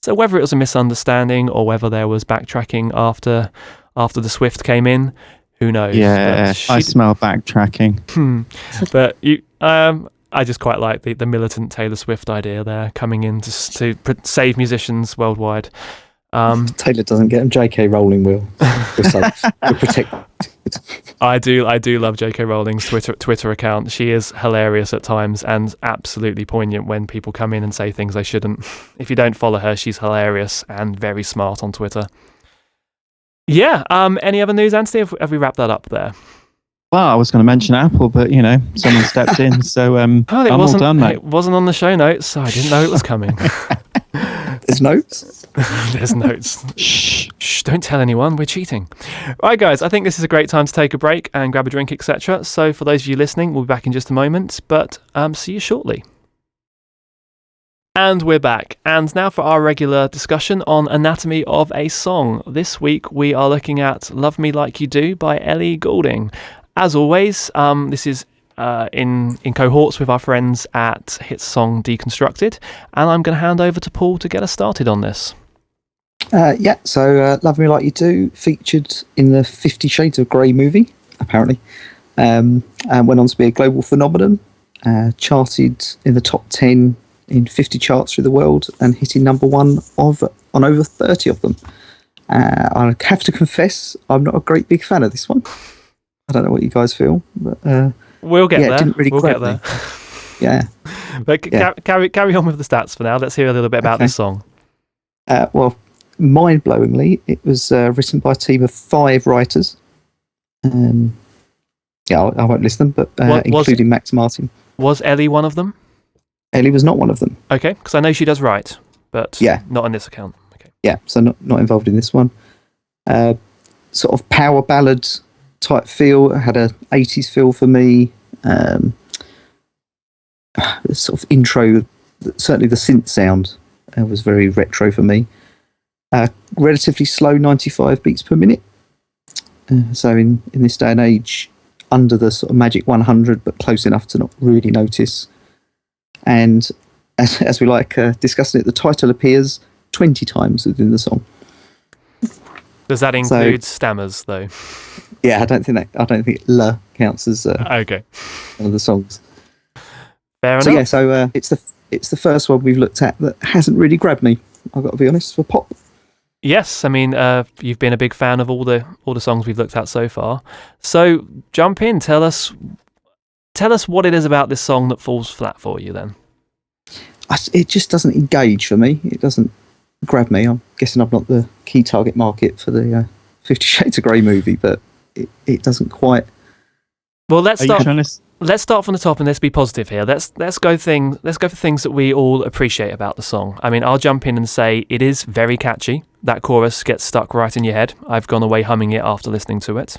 So whether it was a misunderstanding or whether there was backtracking after the Swift came in, who knows? Yeah, I smell backtracking. But I just quite like the militant Taylor Swift idea there, coming in to save musicians worldwide. Taylor doesn't get them. J.K. Rowling will. We're safe. We're protected. I do love J.K. Rowling's Twitter account. She is hilarious at times and absolutely poignant when people come in and say things they shouldn't. If you don't follow her, she's hilarious and very smart on Twitter. Yeah. Any other news, Anthony? Have we wrapped that up there? Well, I was going to mention Apple, but someone stepped in, so I'm all done, mate. It wasn't on the show notes, so I didn't know it was coming. There's notes? There's notes. Shh, don't tell anyone, we're cheating. Right, guys, I think this is a great time to take a break and grab a drink, etc. So for those of you listening, we'll be back in just a moment, but see you shortly. And we're back. And now for our regular discussion on anatomy of a song. This week we are looking at Love Me Like You Do by Ellie Goulding. As always, this is in cohorts with our friends at Hit Song Deconstructed, and I'm going to hand over to Paul to get us started on this. So Love Me Like You Do featured in the 50 Shades of Grey movie, apparently, and went on to be a global phenomenon, charted in the top 10 in 50 charts through the world and hitting number one on over 30 of them. I have to confess, I'm not a great big fan of this one. I don't know what you guys feel, but We'll get there. It didn't really we'll grab get there. me. Yeah. But carry on with the stats for now. Let's hear a little bit about this song. Well, mind-blowingly, it was written by a team of 5 writers. I won't list them, but including Max Martin. Was Ellie one of them? Ellie was not one of them. Okay, because I know she does write, but not on this account. Okay. Yeah, so not involved in this one. Sort of power ballad type feel. It had a 80s feel for me. The sort of intro, certainly the synth sound was very retro for me. Relatively slow, 95 beats per minute. So in this day and age, under the sort of magic 100, but close enough to not really notice. And as we like discussing it, the title appears 20 times within the song. Does that include stammers, though? Yeah, I don't think "la" counts as okay. one of the songs. Fair enough. enough. So it's the first one we've looked at that hasn't really grabbed me. I've got to be honest, for pop. Yes, I mean you've been a big fan of all the songs we've looked at so far. So jump in, tell us what it is about this song that falls flat for you. Then it just doesn't engage for me. It doesn't grab me. I'm guessing I'm not the key target market for the 50 Shades of Grey movie, but it doesn't quite. Well, let's start from the top and let's be positive here. Let's go for things that we all appreciate about the song. I mean, I'll jump in and say it is very catchy. That chorus gets stuck right in your head. I've gone away humming it after listening to it.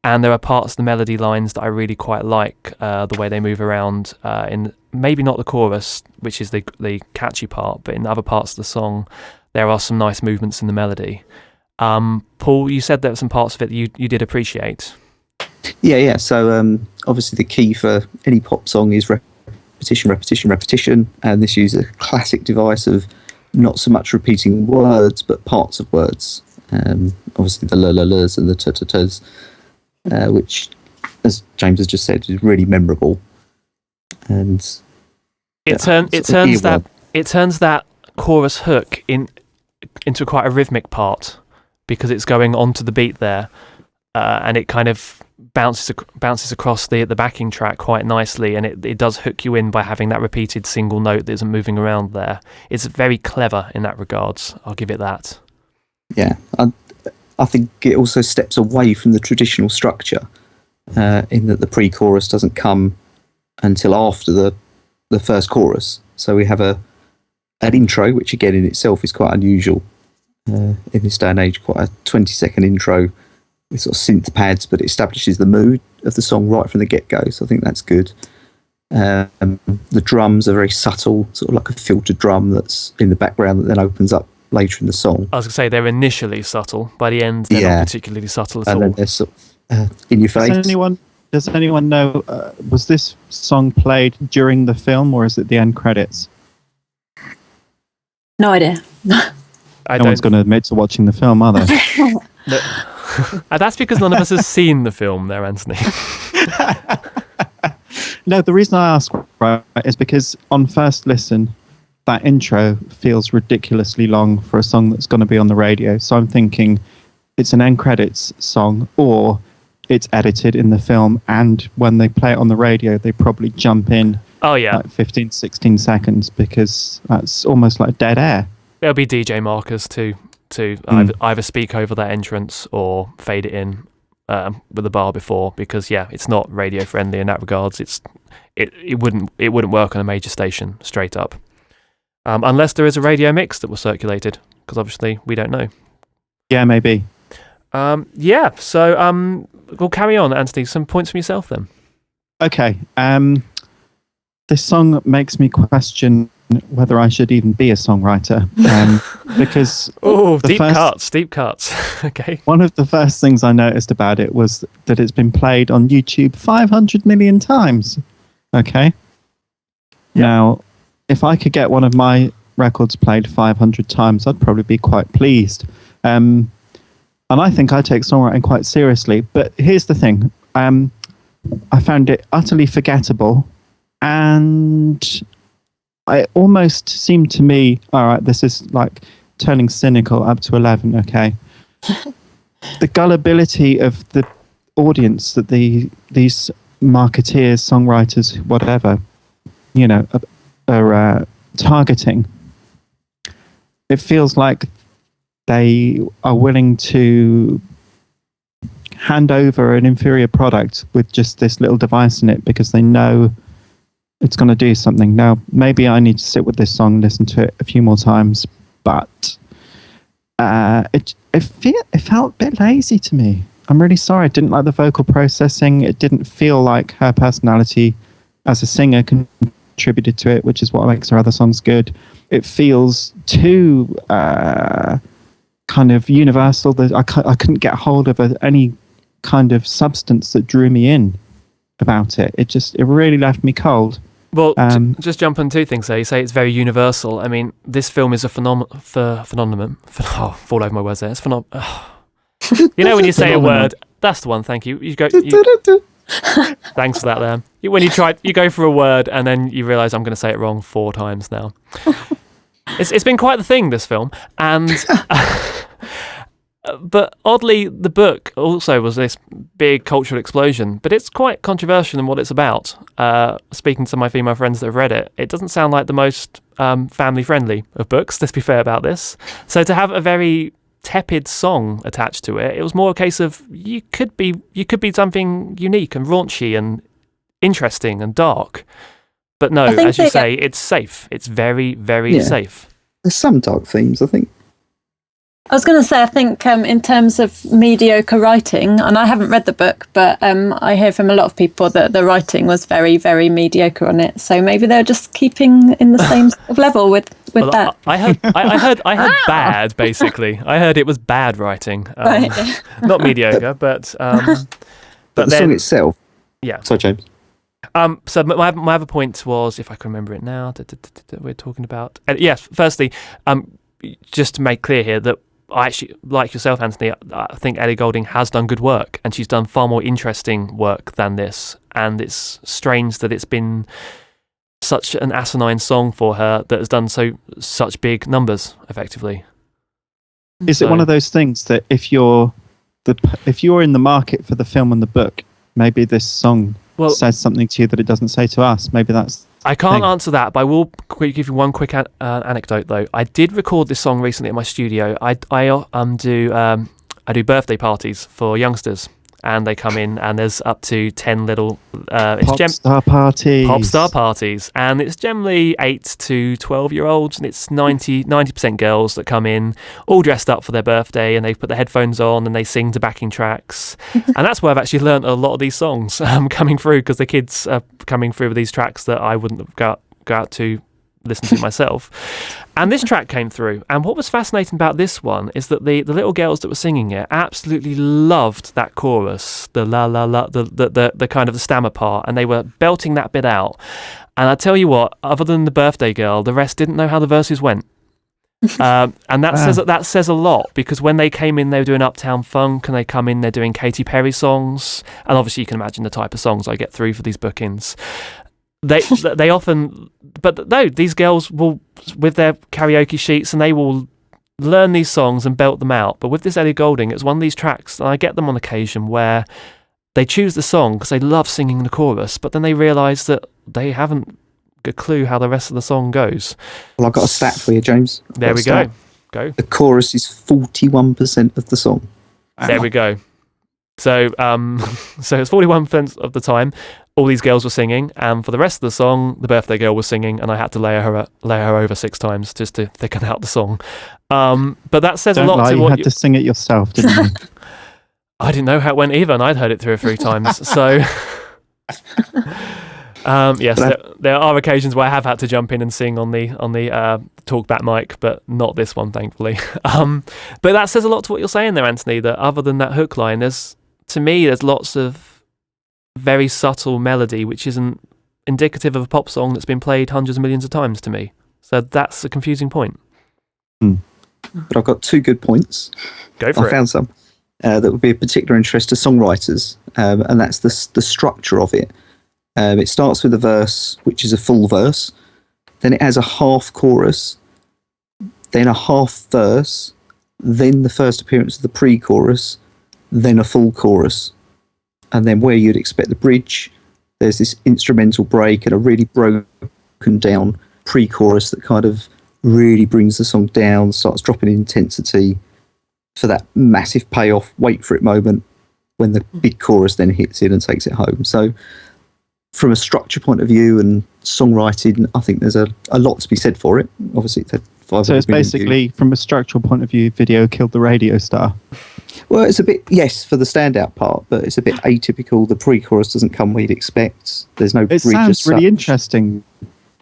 And there are parts of the melody lines that I really quite like, the way they move around in maybe not the chorus, which is the catchy part, but in other parts of the song, there are some nice movements in the melody. Paul, you said there were some parts of it that you did appreciate. Yeah. So obviously the key for any pop song is repetition, repetition, repetition. And this uses a classic device of not so much repeating words, but parts of words. Obviously the la-la-las and the ta-ta-tas, which, as James has just said, is really memorable. And it turns that chorus hook into quite a rhythmic part because it's going onto the beat there, and it kind of bounces across the backing track quite nicely, and it does hook you in by having that repeated single note that isn't moving around there. It's very clever in that regards. I'll give it that. Yeah, I think it also steps away from the traditional structure in that the pre-chorus doesn't come until after the first chorus. So we have an intro, which again in itself is quite unusual in this day and age, quite a 20-second intro with sort of synth pads, but it establishes the mood of the song right from the get-go. So I think that's good. The drums are very subtle, sort of like a filtered drum that's in the background that then opens up later in the song. I was going to say they're initially subtle. By the end, they're not particularly subtle at all. And then they're sort of in your face. Does anyone know, was this song played during the film or is it the end credits? No idea. No one's going to admit to watching the film, are they? No. That's because none of us has seen the film there, Anthony. No, the reason I ask is because on first listen, that intro feels ridiculously long for a song that's going to be on the radio. So I'm thinking it's an end credits song, or it's edited in the film, and when they play it on the radio, they probably jump in like 15, 16 seconds, because that's almost like dead air. There'll be DJ markers to either speak over that entrance or fade it in with the bar before, because it's not radio friendly in that regards. It wouldn't work on a major station straight up, unless there is a radio mix that was circulated, because obviously we don't know. Yeah, maybe. So we'll carry on, Anthony. Some points from yourself then. Okay. This song makes me question whether I should even be a songwriter, because deep cuts. Okay. One of the first things I noticed about it was that it's been played on YouTube 500 million times. Okay. Yep. Now, if I could get one of my records played 500 times, I'd probably be quite pleased. And I think I take songwriting quite seriously. But here's the thing. I found it utterly forgettable, and it almost seemed to me, all right, this is like turning cynical up to 11, okay? The gullibility of the audience that these marketeers, songwriters, whatever, are targeting. It feels like they are willing to hand over an inferior product with just this little device in it because they know it's going to do something. Now, maybe I need to sit with this song, listen to it a few more times, but it felt a bit lazy to me. I'm really sorry. I didn't like the vocal processing. It didn't feel like her personality as a singer contributed to it, which is what makes her other songs good. It feels too kind of universal. That I couldn't get hold of any kind of substance that drew me in about it. It really left me cold. Well, just jump on two things there. You say it's very universal. I mean, this film is a phenomenon. Fall over my words there. It's you know when you say a word, that's the one. Thank you. Thanks for that there. When you go for a word and then you realise I'm going to say it wrong 4 times now. It's been quite the thing, this film, and but oddly, the book also was this big cultural explosion. But it's quite controversial in what it's about. Speaking to my female friends that have read it, it doesn't sound like the most family-friendly of books. Let's be fair about this. So to have a very tepid song attached to it, it was more a case of you could be something unique and raunchy and interesting and dark. But no, as you say, it's safe. It's very, very safe. There's some dark themes, I think. I was going to say, I think in terms of mediocre writing, and I haven't read the book, but I hear from a lot of people that the writing was very, very mediocre on it. So maybe they're just keeping in the same sort of level with that. I heard bad, basically. I heard it was bad writing, right. Not mediocre, but the song itself. Yeah. Sorry, James. So my other point was, if I can remember it now, we're talking about. Yes, firstly, just to make clear here that I actually, like yourself, Anthony, I think Ellie Goulding has done good work, and she's done far more interesting work than this. And it's strange that it's been such an asinine song for her that has done such big numbers, effectively. Is it one of those things that if you're in the market for the film and the book, maybe this song says something to you that it doesn't say to us? Maybe that's... I can't answer that, but I will give you one quick anecdote, though. I did record this song recently at my studio. I do birthday parties for youngsters, and they come in, and there's up to 10 little pop star parties, and it's generally 8 to 12-year-olds, and it's 90% girls that come in, all dressed up for their birthday, and they put the headphones on and they sing to backing tracks. And that's where I've actually learnt a lot of these songs coming through, because the kids are coming through with these tracks that I wouldn't go out to listen to myself. And this track came through, and what was fascinating about this one is that the little girls that were singing it absolutely loved that chorus, the la la la, the kind of the stammer part, and they were belting that bit out. And I tell you what, other than the birthday girl, the rest didn't know how the verses went. And that says a lot, because when they came in, they were doing Uptown Funk, and they come in, they're doing Katy Perry songs, and obviously you can imagine the type of songs I get through for these bookings. They often, but no, these girls will, with their karaoke sheets, and they will learn these songs and belt them out. But with this Ellie Goulding, it's one of these tracks, and I get them on occasion where they choose the song because they love singing the chorus, but then they realise that they haven't a clue how the rest of the song goes. Well, I've got a stat for you, James. There we go. Go. The chorus is 41% of the song. There we go. So it's 41% of the time all these girls were singing, and for the rest of the song, the birthday girl was singing, and I had to layer her over 6 times just to thicken out the song. But that says a lot to what you had to sing it yourself, didn't you? I didn't know how it went either, and I'd heard it 2 or 3 times. So, yes, there are occasions where I have had to jump in and sing on the talkback mic, but not this one, thankfully. But that says a lot to what you're saying there, Anthony. That other than that hook line, there's lots of very subtle melody, which isn't indicative of a pop song that's been played hundreds of millions of times to me. So that's a confusing point. But I've got 2 good points. Go for it. I found some that would be of particular interest to songwriters, and that's the structure of it. It starts with a verse, which is a full verse. Then it has a half chorus, then a half verse, then the first appearance of the pre-chorus, then a full chorus. And then where you'd expect the bridge, there's this instrumental break and a really broken down pre-chorus that kind of really brings the song down, starts dropping in intensity for that massive payoff, wait for it moment when the big chorus then hits in and takes it home. So from a structure point of view and songwriting, I think there's a lot to be said for it. Obviously, it's had 500 So it's million basically, views. from a structural point of view, video killed the radio star. Well, it's a bit, yes, for the standout part, but it's a bit atypical. The pre-chorus doesn't come where you'd expect. There's no It bridge sounds as really such. interesting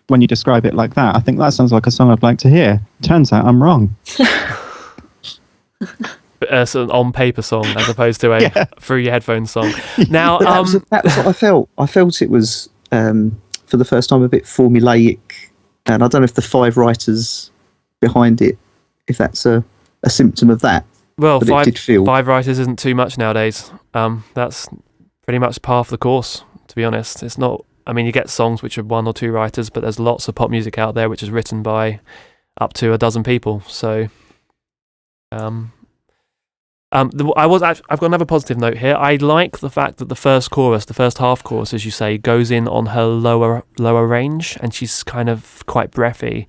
when you describe it like that. I think that sounds like a song I'd like to hear. Turns out I'm wrong. Sort of on paper song as opposed to a through your headphones song. Now, That was what I felt. I felt it was, for the first time, a bit formulaic. And I don't know if the 5 writers behind it, if that's a symptom of that. well, but it did feel... 5 writers isn't too much nowadays. That's pretty much par for the course, to be honest. It's not. I mean, you get songs which are 1 or 2 writers, but there's lots of pop music out there which is written by up to a dozen people. So, I've got another positive note here. I like the fact that the first half chorus, as you say, goes in on her lower range, and she's kind of quite breathy,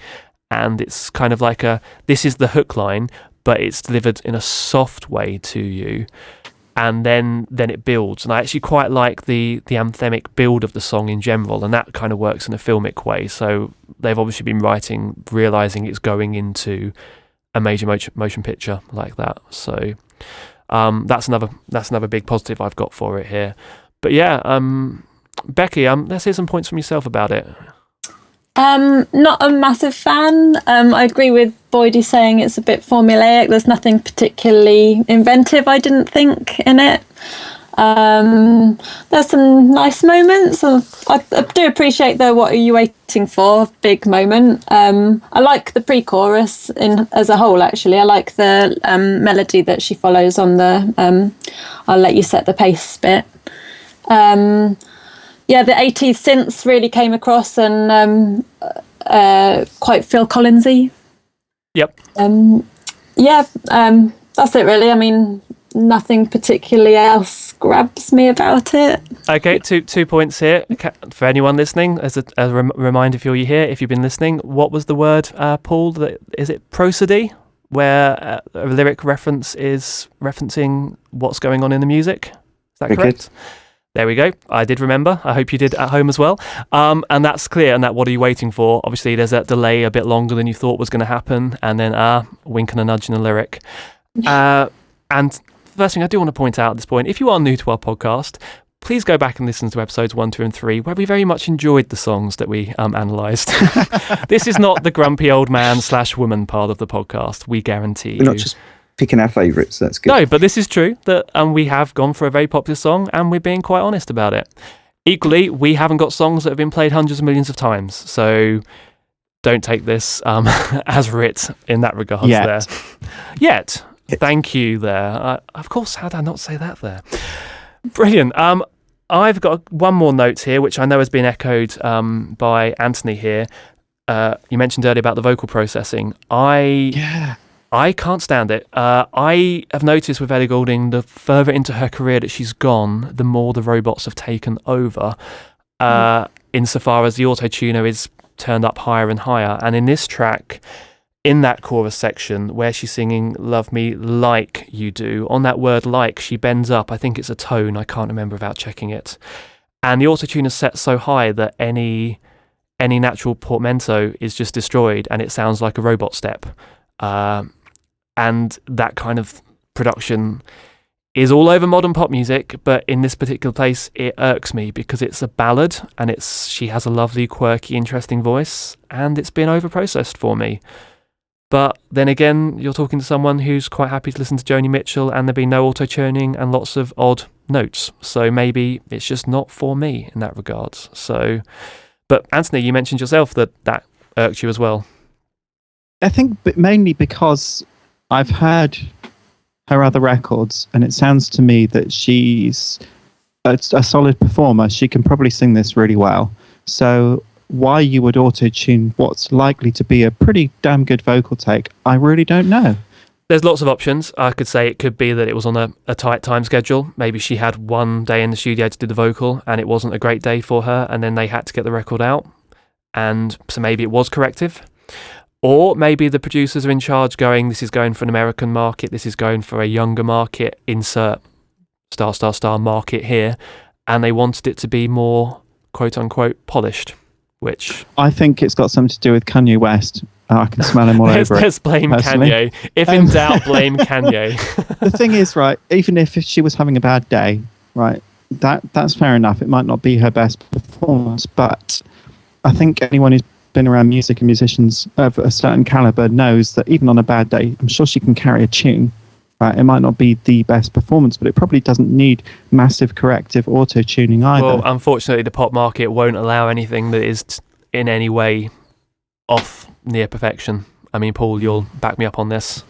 and it's kind of like this is the hook line, but it's delivered in a soft way to you, and then it builds. And I actually quite like the anthemic build of the song in general, and that kind of works in a filmic way. So they've obviously been writing, realizing it's going into a major motion picture like that. So that's another big positive I've got for it here. But yeah, Becky, let's hear some points from yourself about it. Not a massive fan. I agree with Boydie saying it's a bit formulaic. There's nothing particularly inventive, I didn't think, in it. There's some nice moments. I do appreciate the "What Are You Waiting For?" big moment. I like the pre-chorus as a whole, actually. I like the melody that she follows on the "I'll let you set the pace" bit. Yeah, the 80s synths really came across, and quite Phil Collins-y. Yep. That's it really. I mean, nothing particularly else grabs me about it. Okay, two points here for anyone listening. As a reminder for you here, if you've been listening, what was the word, Paul? Is it prosody, where a lyric reference is referencing what's going on in the music? Is that correct? There we go. I did remember. I hope you did at home as well. And that's clear. And that "What Are You Waiting For?" Obviously, there's that delay a bit longer than you thought was going to happen. And then wink and a nudge in the lyric. And first thing I do want to point out at this point, if you are new to our podcast, please go back and listen to episodes 1, 2, and 3, where we very much enjoyed the songs that we analysed. This is not the grumpy old man / woman part of the podcast, we guarantee you. We're not just picking our favourites, that's good. No, but this is true, that we have gone for a very popular song, and we're being quite honest about it. Equally, we haven't got songs that have been played hundreds of millions of times, so don't take this as writ in that regard. Yet. Thank you there. Of course, how did I not say that there? Brilliant. I've got one more note here, which I know has been echoed by Anthony here. You mentioned earlier about the vocal processing. I can't stand it. I have noticed with Ellie Goulding, the further into her career that she's gone, the more the robots have taken over, insofar as the auto-tuner is turned up higher and higher. And in this track, in that chorus section where she's singing "Love Me Like You Do," on that word "like," she bends up. I think it's a tone. I can't remember without checking it. And the auto-tune is set so high that any natural portmanteau is just destroyed, and it sounds like a robot step. And that kind of production is all over modern pop music, but in this particular place, it irks me because it's a ballad, and she has a lovely, quirky, interesting voice, and it's been overprocessed for me. But then again, you're talking to someone who's quite happy to listen to Joni Mitchell, and there'd be no auto-tuning and lots of odd notes. So maybe it's just not for me in that regard. So, but Anthony, you mentioned yourself that irked you as well. I think mainly because I've heard her other records, and it sounds to me that she's a solid performer. She can probably sing this really well. So why you would auto-tune what's likely to be a pretty damn good vocal take, I really don't know. There's lots of options. I could say it could be that it was on a tight time schedule. Maybe she had one day in the studio to do the vocal and it wasn't a great day for her, and then they had to get the record out. And so maybe it was corrective. Or maybe the producers are in charge going, this is going for an American market, this is going for a younger market, insert star market here. And they wanted it to be more, quote unquote, polished, which... I think it's got something to do with Kanye West. I can smell him all over it. Let's blame personally. Kanye. If in doubt, blame Kanye. The thing is, right, even if she was having a bad day, right, that's fair enough. It might not be her best performance, but I think anyone who's been around music and musicians of a certain caliber knows that even on a bad day, I'm sure she can carry a tune. Right? It might not be the best performance, but it probably doesn't need massive corrective auto-tuning either. Well, unfortunately, the pop market won't allow anything that is in any way off near perfection. I mean, Paul, you'll back me up on this.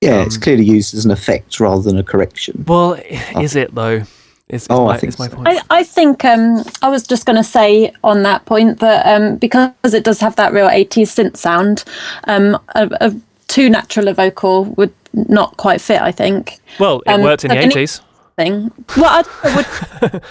Yeah, it's clearly used as an effect rather than a correction. Well, is it though? I think my so. point. I think I was just going to say on that point that because it does have that real 80s synth sound, a too natural a vocal would not quite fit, I think. Well, it worked in the 80s. Thing. Well, I would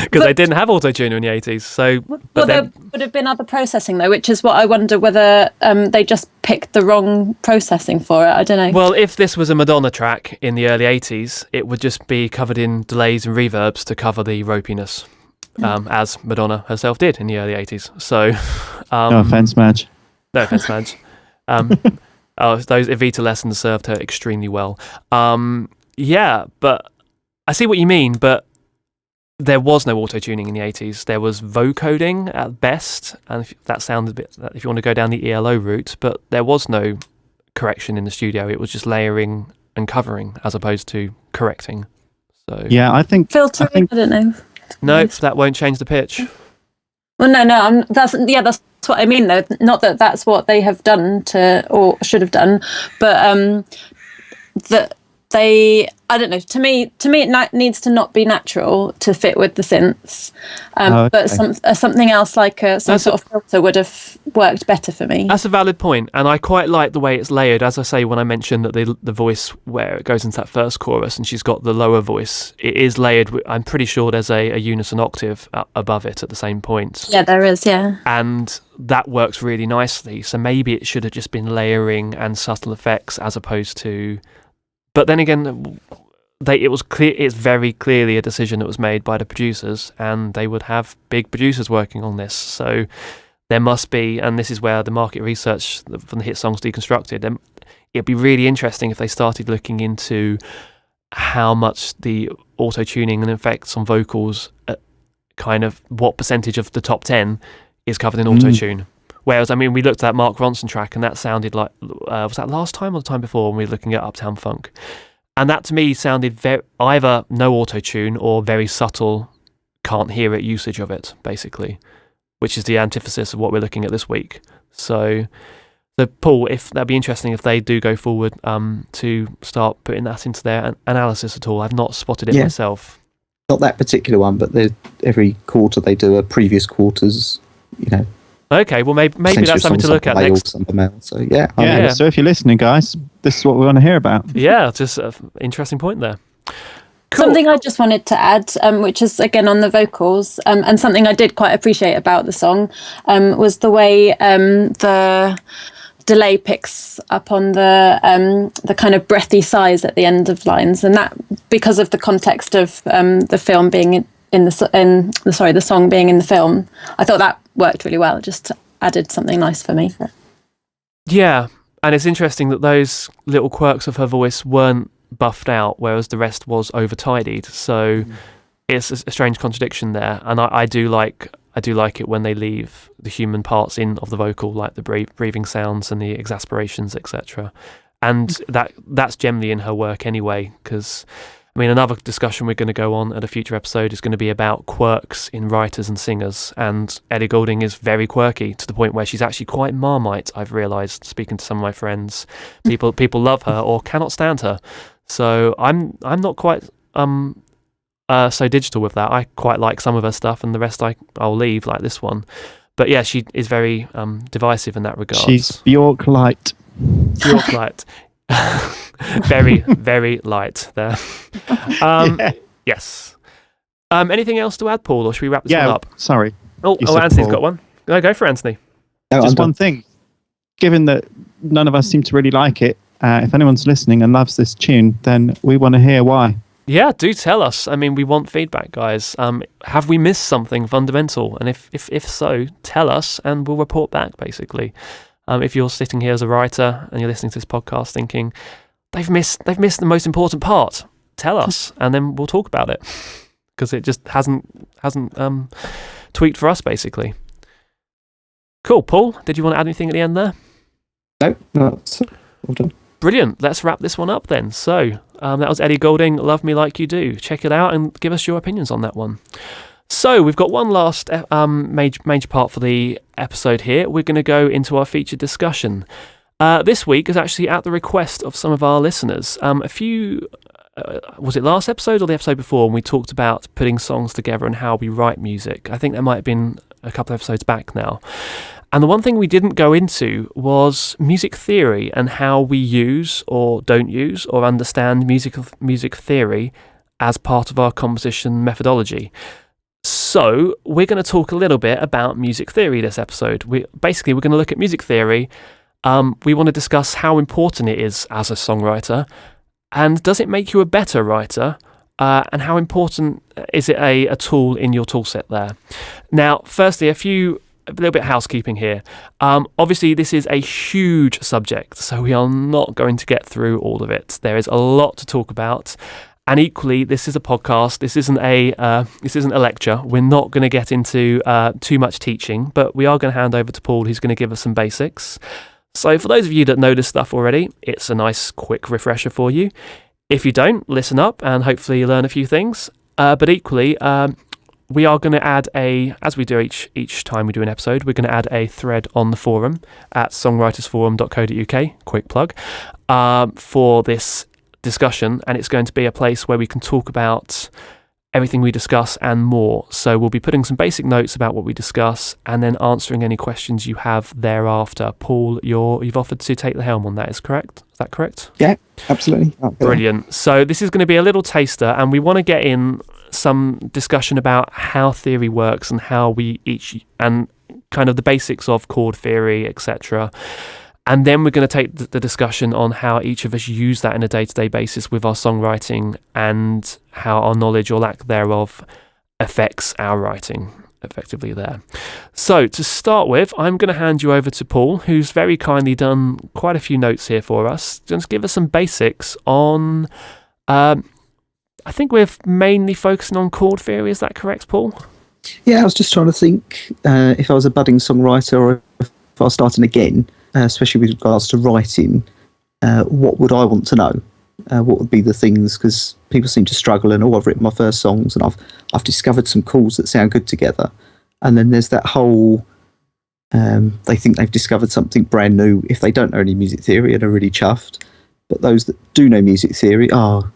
because they didn't have auto-tune in the 80s. So, there would have been other processing though, which is what I wonder whether they just picked the wrong processing for it. I don't know. Well, if this was a Madonna track in the early 80s, it would just be covered in delays and reverbs to cover the ropiness, as Madonna herself did in the early 80s. So, no offense, Madge. No offense, Madge. Those Evita lessons served her extremely well. Yeah, but I see what you mean, but there was no auto-tuning in the 80s. There was vocoding at best, and if that sounds a bit, if you want to go down the ELO route, but there was no correction in the studio. It was just layering and covering as opposed to correcting. So yeah, I think filtering. I don't know. No, that won't change the pitch. Well, no. That's what I mean, though. Not that that's what they have done or should have done, but that they. I don't know. To me, it needs to not be natural to fit with the synths, okay. But something else like some sort of filter would have worked better for me. That's a valid point, and I quite like the way it's layered. As I say, when I mentioned that the voice where it goes into that first chorus, and she's got the lower voice, it is layered. I'm pretty sure there's a unison octave above it at the same point. Yeah, there is. Yeah, and that works really nicely. So maybe it should have just been layering and subtle effects as opposed to. But then again, it was clear. It's very clearly a decision that was made by the producers, and they would have big producers working on this. So there must be, and this is where the market research from the Hit Songs Deconstructed. It'd be really interesting if they started looking into how much the auto tuning and effects on vocals, kind of what percentage of the top 10 is covered in auto tune. Whereas, I mean, we looked at that Mark Ronson track, and that sounded like, was that last time or the time before when we were looking at Uptown Funk? And that to me sounded either no auto-tune or very subtle, can't hear it usage of it, basically, which is the antithesis of what we're looking at this week. So Paul, if that'd be interesting if they do go forward to start putting that into their analysis at all. I've not spotted it myself. Not that particular one, but every quarter they do a previous quarter's, Okay, well maybe that's something to look at next. So yeah. So if you're listening, guys, this is what we want to hear about. Yeah, just an interesting point there. Cool. Something I just wanted to add, which is again on the vocals, and something I did quite appreciate about the song, was the way the delay picks up on the kind of breathy sighs at the end of lines, and that because of the context of the film being the song being in the film, I thought that worked really well. It just added something nice for me. Yeah, and it's interesting that those little quirks of her voice weren't buffed out, whereas the rest was over tidied. So it's a strange contradiction there, and I do like it when they leave the human parts in of the vocal, like the breathing sounds and the exasperations, etc. And that's generally in her work anyway, because I mean, another discussion we're going to go on at a future episode is going to be about quirks in writers and singers. And Ellie Goulding is very quirky to the point where she's actually quite Marmite, I've realised, speaking to some of my friends. People love her or cannot stand her. So I'm not quite so digital with that. I quite like some of her stuff, and the rest I'll leave, like this one. But yeah, she is very divisive in that regard. She's Bjork light. Bjork light. Very, very light there. Yes. Anything else to add, Paul, or should we wrap this one up? Sorry. Oh, You said Anthony's Paul. got one. No, go for Anthony. No, Just I'm done. one thing. Given that none of us seem to really like it, if anyone's listening and loves this tune, then we want to hear why. Yeah, do tell us. I mean, we want feedback, guys. Have we missed something fundamental? And if so, tell us, and we'll report back, basically. If you're sitting here as a writer and you're listening to this podcast thinking, they've missed the most important part, tell us, and then we'll talk about it. Because it just hasn't tweaked for us, basically. Cool. Paul, did you want to add anything at the end there? No, that's all done. Brilliant. Let's wrap this one up then. So that was Ellie Goulding, Love Me Like You Do. Check it out and give us your opinions on that one. So we've got one last major part for the episode here. We're going to go into our featured discussion. This week is actually at the request of some of our listeners. Was it last episode or the episode before when we talked about putting songs together and how we write music? I think that might have been a couple of episodes back now. And the one thing we didn't go into was music theory and how we use or don't use or understand music theory as part of our composition methodology. So we're going to talk a little bit about music theory this episode. We're going to look at music theory. We want to discuss how important it is as a songwriter, and does it make you a better writer, and how important is it a tool in your tool set there. Now, firstly, a little bit of housekeeping here. Obviously, this is a huge subject, so we are not going to get through all of it. There is a lot to talk about. And equally, this is a podcast. This isn't a lecture. We're not going to get into too much teaching, but we are going to hand over to Paul, who's going to give us some basics. So for those of you that know this stuff already, it's a nice quick refresher for you. If you don't, listen up and hopefully learn a few things. But equally, we are going to add as we do each time we do an episode, we're going to add a thread on the forum at songwritersforum.co.uk, quick plug, for this discussion, and it's going to be a place where we can talk about everything we discuss and more. So we'll be putting some basic notes about what we discuss and then answering any questions you have thereafter. Paul, you've offered to take the helm on that, is that correct? Yeah, absolutely. Brilliant. So this is going to be a little taster, and we want to get in some discussion about how theory works and how and kind of the basics of chord theory, etc. And then we're going to take the discussion on how each of us use that on a day-to-day basis with our songwriting and how our knowledge or lack thereof affects our writing effectively there. So to start with, I'm going to hand you over to Paul, who's very kindly done quite a few notes here for us. Just give us some basics on... I think we're mainly focusing on chord theory. Is that correct, Paul? Yeah, I was just trying to think if I was a budding songwriter or if I was starting again, especially with regards to writing, what would I want to know? What would be the things? Because people seem to struggle, and I've written my first songs, and I've discovered some chords that sound good together. And then there's that whole they think they've discovered something brand new if they don't know any music theory and are really chuffed. But those that do know music theory,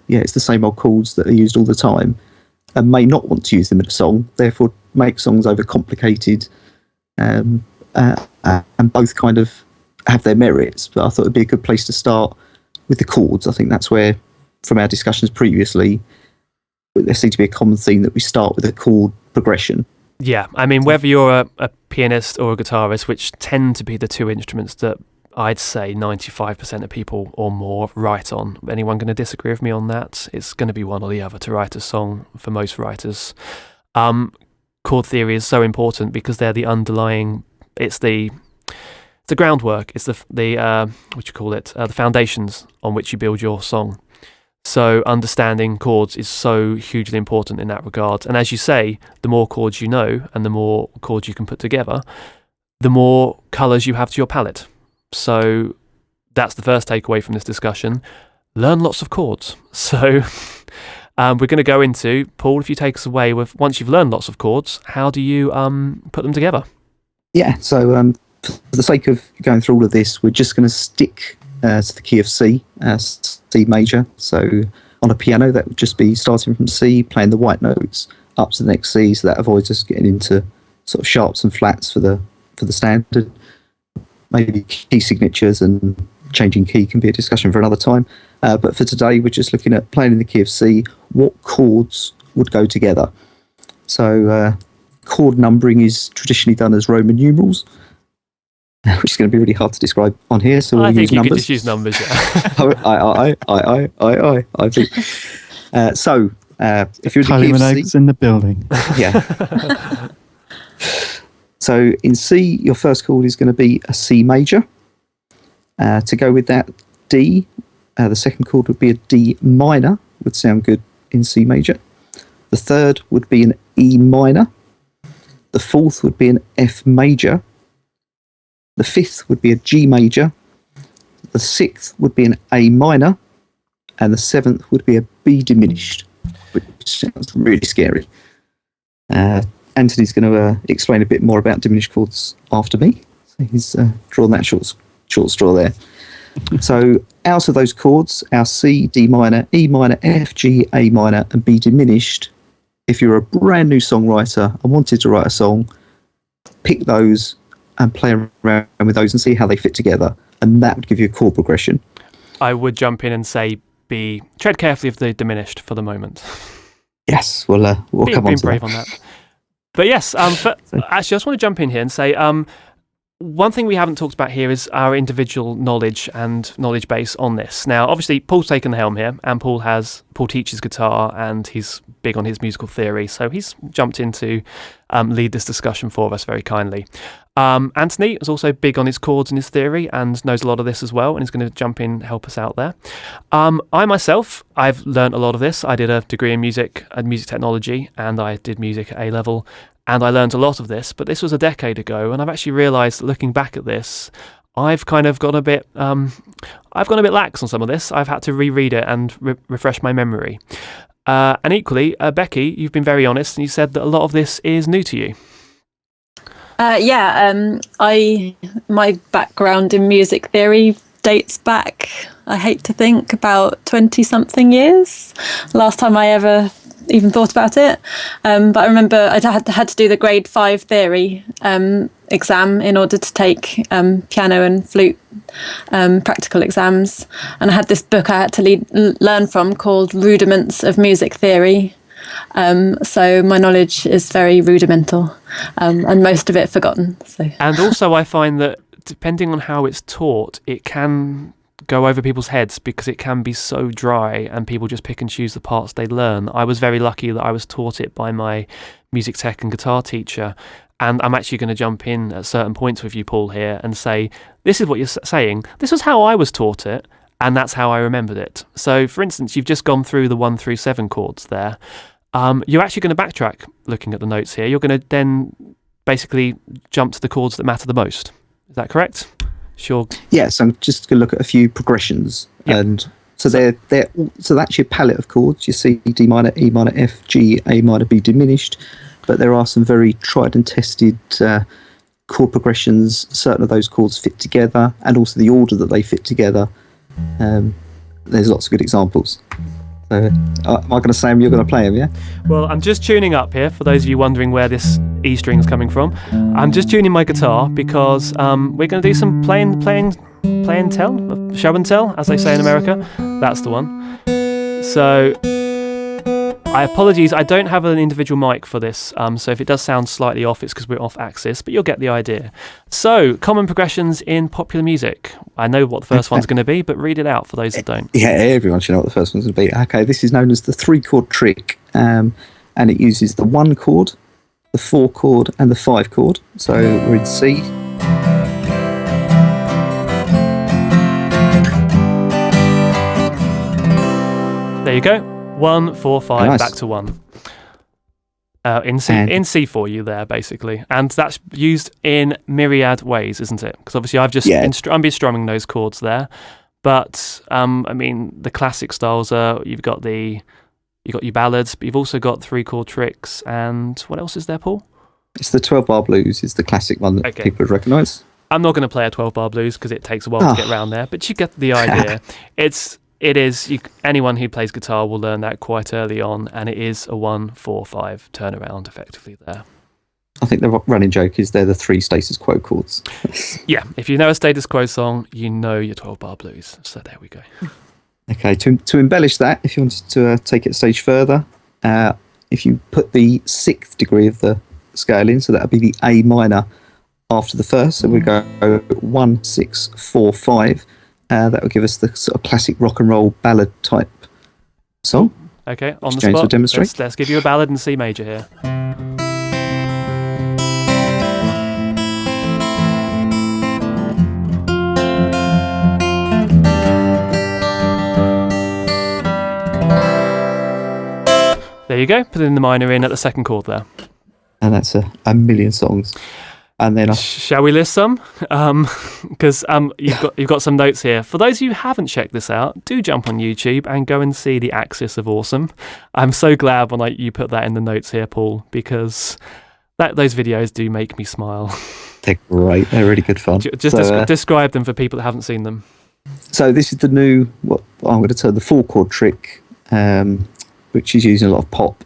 it's the same old chords that are used all the time, and may not want to use them in a song, therefore make songs overcomplicated, and both kind of have their merits. But I thought it'd be a good place to start with the chords. I think that's where, from our discussions previously, there seems to be a common theme that we start with a chord progression. Yeah, I mean, whether you're a pianist or a guitarist, which tend to be the two instruments that I'd say 95% of people or more write on. Anyone going to disagree with me on that? It's going to be one or the other to write a song for most writers. Chord theory is so important because they're the underlying. It's the groundwork. It's the the foundations on which you build your song. So understanding chords is so hugely important in that regard. And as you say, the more chords you know and the more chords you can put together, the more colours you have to your palette. So that's the first takeaway from this discussion. Learn lots of chords. So we're going to go into, Paul, if you take us away with, once you've learned lots of chords, how do you put them together? Yeah, so for the sake of going through all of this, we're just going to stick to the key of C, C major. So on a piano, that would just be starting from C, playing the white notes up to the next C, so that avoids us getting into sort of sharps and flats for the standard. Maybe key signatures and changing key can be a discussion for another time. But for today, we're just looking at playing in the key of C, what chords would go together. So chord numbering is traditionally done as Roman numerals, which is going to be really hard to describe on here. So we'll use numbers. I think you could just use numbers, yeah. I think. So if you're in Kylie the key of Minogue's C... in the building. Yeah. So in C, your first chord is going to be a C major. To go with that, D, the second chord would be a D minor, would sound good in C major. The third would be an E minor. The fourth would be an F major. The fifth would be a G major. The sixth would be an A minor. And the seventh would be a B diminished, which sounds really scary. Anthony's going to explain a bit more about diminished chords after me. So he's drawn that short straw there. So out of those chords, our C, D minor, E minor, F, G, A minor, and B diminished, if you're a brand new songwriter and wanted to write a song, pick those and play around with those and see how they fit together. And that would give you a chord progression. I would jump in and say tread carefully of the diminished for the moment. Yes, we'll come on to brave on that. But yes, actually, I just want to jump in here and say one thing we haven't talked about here is our individual knowledge and knowledge base on this. Now, obviously, Paul's taken the helm here, and Paul teaches guitar, and he's big on his musical theory, so he's jumped in to lead this discussion for us very kindly. Anthony is also big on his chords and his theory, and knows a lot of this as well, and is going to jump in and help us out there. I myself, I've learned a lot of this. I did a degree in music and music technology, and I did music at A-level. And I learned a lot of this, but this was a decade ago, and I've actually realised, looking back at this, I've kind of got a bit, lax on some of this. I've had to reread it and refresh my memory. And equally, Becky, you've been very honest, and you said that a lot of this is new to you. My background in music theory dates back, I hate to think, about 20-something years. Last time I ever even thought about it. But I remember I had to do the grade 5 theory exam in order to take piano and flute practical exams. And I had this book I had to learn from called Rudiments of Music Theory. So my knowledge is very rudimental and most of it forgotten. So. And also I find that depending on how it's taught, it can go over people's heads because it can be so dry and people just pick and choose the parts they learn. I was very lucky that I was taught it by my music tech and guitar teacher, and I'm actually going to jump in at certain points with you, Paul, here and say, this is what you're saying. This was how I was taught it, and that's how I remembered it. So, for instance, you've just gone through the 1 through 7 chords there. You're actually going to backtrack looking at the notes here. You're going to then basically jump to the chords that matter the most. Is that correct? Sure. Yeah, so I'm just going to look at a few progressions. Yep. And so that's your palette of chords. You see D minor, E minor, F, G, A minor, B diminished. But there are some very tried and tested chord progressions. Certain of those chords fit together, and also the order that they fit together. There's lots of good examples. So, am I going to say them? You're going to play them, yeah? Well, I'm just tuning up here, for those of you wondering where this E string is coming from. I'm just tuning my guitar because we're going to do some play and tell, show and tell, as they say in America. That's the one. So, apologies, I don't have an individual mic for this, so if it does sound slightly off, it's because we're off axis, but you'll get the idea. So, common progressions in popular music. I know what the first one's going to be, but read it out for those that don't. Yeah, everyone should know what the first one's going to be. Okay, this is known as the 3-chord trick, and it uses the 1 chord, the 4 chord, and the 5 chord. So, we're in C. There you go. 1, 4, 5, nice. Back to 1. In C for you there, basically. And that's used in myriad ways, isn't it? Because obviously I've just been strumming those chords there. But, I mean, the classic styles are, you've got your ballads, but you've also got 3-chord tricks. And what else is there, Paul? It's the 12-bar blues is the classic one that people would recognise. I'm not going to play a 12-bar blues because it takes a while to get around there. But you get the idea. Anyone who plays guitar will learn that quite early on, and it is a 1, 4, 5 turnaround effectively there. I think the running joke is they're the 3 status quo chords. Yeah, if you know a status quo song, you know your 12-bar blues. So there we go. Okay, to embellish that, if you wanted to take it a stage further, if you put the 6th degree of the scale in, so that would be the A minor after the first, so we go 1, 6, 4, 5. That would give us the sort of classic rock and roll ballad type song. Okay, on the James will spot. demonstrate. Let's give you a ballad in C major here. There you go, putting the minor in at the 2nd chord there. And that's a million songs. And then Shall we list some? Because you've got some notes here. For those of you who haven't checked this out, do jump on YouTube and go and see the Axis of Awesome. I'm so glad when you put that in the notes here, Paul, because those videos do make me smile. they're great. They're really good fun. Just describe them for people that haven't seen them. So this is the new, what I'm going to term the 4-chord trick, which is using a lot of pop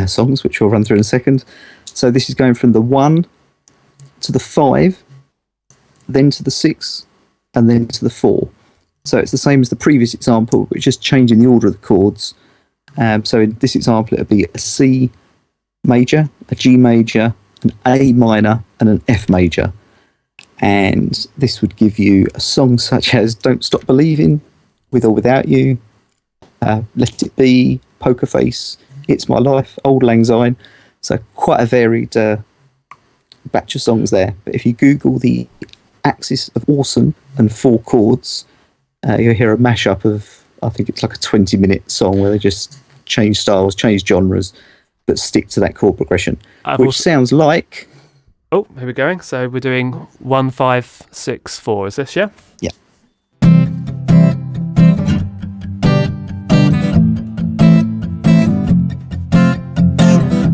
songs, which we'll run through in a second. So this is going from the 1 to the 5, then to the 6, and then to the 4. So it's the same as the previous example, but just changing the order of the chords. So in this example, it'll be a C major, a G major, an A minor, and an F major. And this would give you a song such as Don't Stop Believing, With or Without You, Let It Be, Poker Face, It's My Life, Old Lang Syne. So quite a varied batch of songs there. But if you Google the Axis of Awesome and 4 chords, you'll hear a mashup of, I think it's like a 20-minute song where they just change styles, change genres, but stick to that chord progression, which sounds like... Oh, here we're going. So we're doing 1, 5, 6, 4. Is this, yeah? Yeah.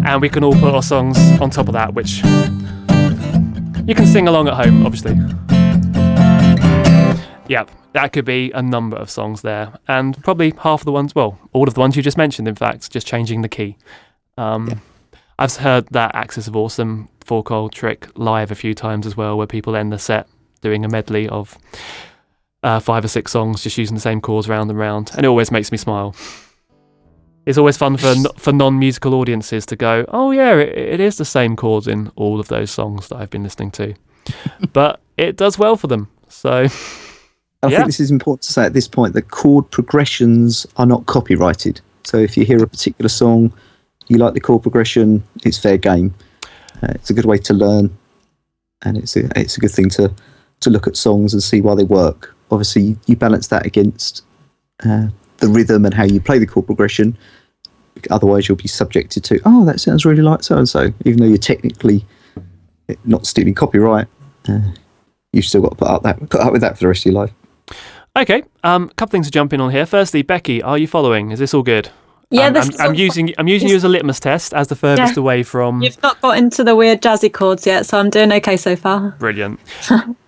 And we can all put our songs on top of that, which you can sing along at home, obviously. Yep, that could be a number of songs there. And probably half of the ones, well, all of the ones you just mentioned, in fact, just changing the key. Yeah. I've heard that Axis of Awesome 4-chord trick live a few times as well, where people end the set doing a medley of 5 or 6 songs, just using the same chords round and round. And it always makes me smile. It's always fun for non-musical audiences to go, oh yeah, it is the same chords in all of those songs that I've been listening to. But it does well for them. So I think this is important to say at this point, that chord progressions are not copyrighted. So if you hear a particular song, you like the chord progression, it's fair game. It's a good way to learn, and it's a good thing to look at songs and see why they work. Obviously, you balance that against the rhythm and how you play the chord progression. Otherwise, you'll be subjected to, oh, that sounds really like so-and-so. Even though you're technically not stealing copyright, you've still got to put up with that for the rest of your life. Okay, a couple things to jump in on here. Firstly, Becky, are you following? Is this all good? Yeah, I'm using you as a litmus test, as the furthest away from... You've not got into the weird jazzy chords yet, so I'm doing okay so far. Brilliant.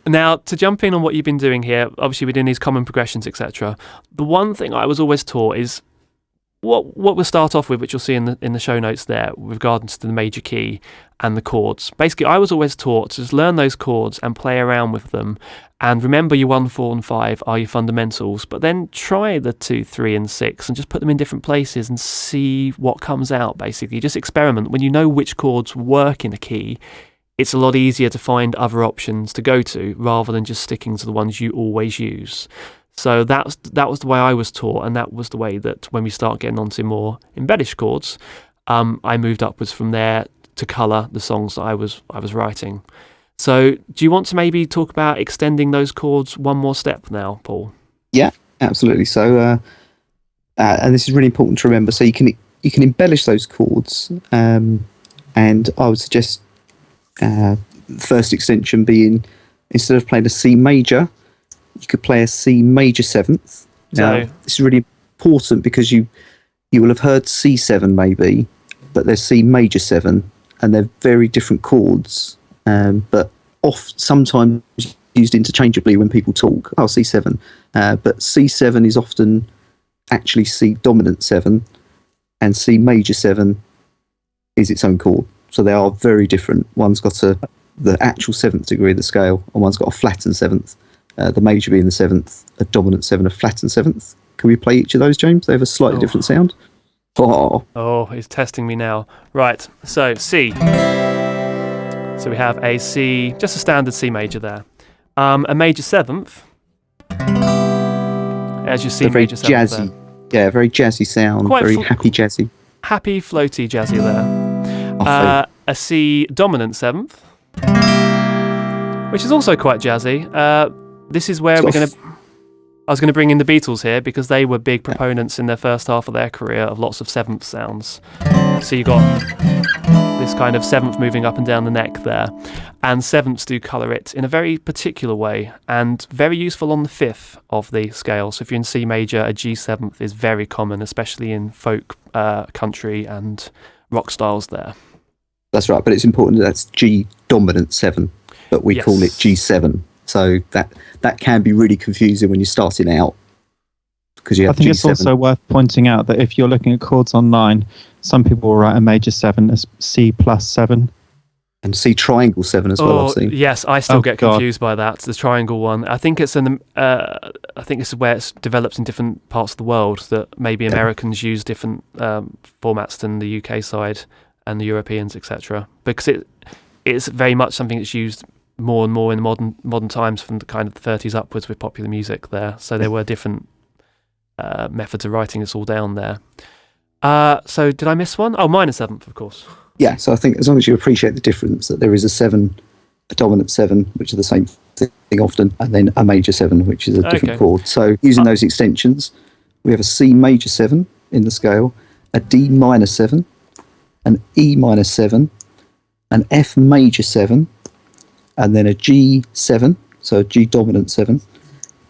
Now, to jump in on what you've been doing here, obviously we're doing these common progressions, etc. The one thing I was always taught is what we'll start off with, which you'll see in the show notes there, with regards to the major key and the chords. Basically, I was always taught to just learn those chords and play around with them, and remember your 1, 4, and 5 are your fundamentals, but then try the 2, 3, and 6 and just put them in different places and see what comes out, basically. Just experiment. When you know which chords work in a key, it's a lot easier to find other options to go to rather than just sticking to the ones you always use. So that was the way I was taught, and that was the way that when we start getting onto more embellished chords, I moved upwards from there to colour the songs that I was writing. So do you want to maybe talk about extending those chords one more step now, Paul? Yeah, absolutely. So and this is really important to remember. So you can embellish those chords, and I would suggest first extension being, instead of playing a C major, you could play a C major 7th. Now, this is really important because you will have heard C7 maybe, but there's C major 7, and they're very different chords, but sometimes used interchangeably when people talk. Oh, C7. But C7 is often actually C dominant 7, and C major 7 is its own chord. So they are very different. One's got the actual 7th degree of the scale, and one's got a flattened 7th. The major being the 7th, a dominant 7, a flattened 7th. Can we play each of those, James? They have a slightly different sound. Oh, he's testing me now. Right, so C. So we have a C, just a standard C major there. A major 7th. As you see, major 7th jazzy. there. Yeah, very jazzy sound, Quite very happy jazzy. Happy, floaty jazzy there. A C dominant 7th, which is also quite jazzy. This is where I was going to bring in the Beatles here, because they were big proponents in their first half of their career of lots of 7th sounds. So you got this kind of 7th moving up and down the neck there, and 7ths do colour it in a very particular way, and very useful on the 5th of the scale. So if you're in C major, a G7th is very common, especially in folk, country and rock styles there. That's right, but it's important that's G dominant 7, but we call it G7. So that can be really confusing when you're starting out, because you have I think G7. it's also worth pointing out that if you're looking at chords online, some people will write a major 7 as C plus 7. And C triangle 7 as well, I've seen. Yes, I still get confused by that. The triangle one. I think it's I think this is where it's developed in different parts of the world, that maybe Americans use different formats than the UK side and the Europeans, etc. Because it's very much something that's used more and more in modern times, from the kind of the 30s upwards with popular music there. So there were different methods of writing this all down there. So did I miss one? Oh, minor 7th, of course. Yeah, so I think as long as you appreciate the difference, that there is a dominant 7, which is the same thing often, and then a major 7, which is a different chord. So using those extensions, we have a C major 7 in the scale, a D minor 7, an E minor 7, an F major 7, and then a G7, so a G dominant 7,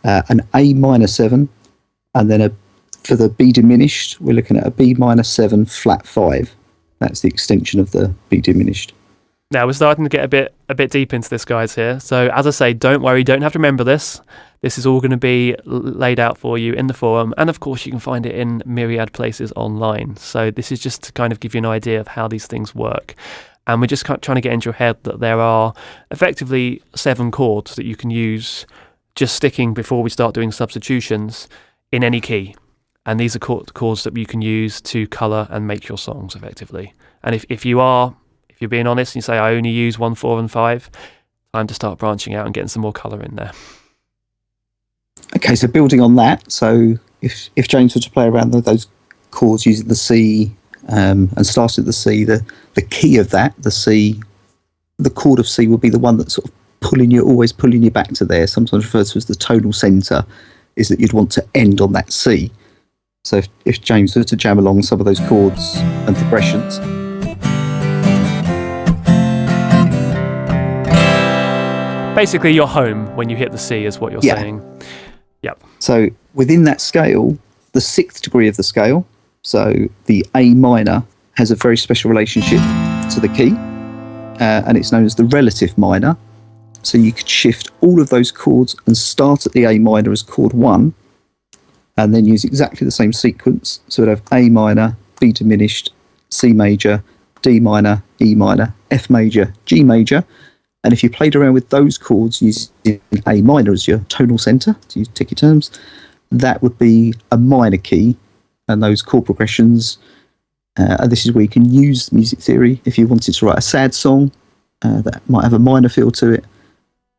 an A minor 7, and then for the B diminished, we're looking at a B minor 7 flat 5. That's the extension of the B diminished. Now we're starting to get a bit deep into this, guys, here. So as I say, don't worry, you don't have to remember this. This is all going to be laid out for you in the forum, and of course you can find it in myriad places online. So this is just to kind of give you an idea of how these things work. And we're just trying to get into your head that there are effectively 7 chords that you can use, just sticking before we start doing substitutions, in any key. And these are chords that you can use to colour and make your songs effectively. And if you're being honest and you say, I only use 1, 4 and 5, time to start branching out and getting some more colour in there. Okay, so building on that, so if James were to play around those chords using the C, and started the C, the key of that, the C, the chord of C will be the one that's sort of always pulling you back to there. Sometimes referred to as the tonal centre, is that you'd want to end on that C. So if James were to jam along some of those chords and progressions. Basically, you're home when you hit the C, is what you're saying. Yep. So within that scale, the 6th degree of the scale, so the A minor, has a very special relationship to the key, and it's known as the relative minor. So you could shift all of those chords and start at the A minor as chord 1, and then use exactly the same sequence. So we'd have A minor, B diminished, C major, D minor, E minor, F major, G major. And if you played around with those chords using A minor as your tonal centre, to use ticky terms, that would be a minor key, and those chord progressions. And this is where you can use music theory. If you wanted to write a sad song that might have a minor feel to it,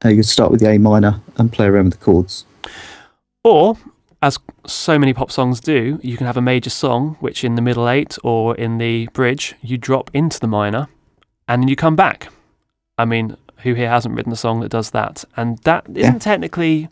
you could start with the A minor and play around with the chords. Or, as so many pop songs do, you can have a major song, which in the middle 8 or in the bridge, you drop into the minor, and then you come back. I mean, who here hasn't written a song that does that? And that isn't technically...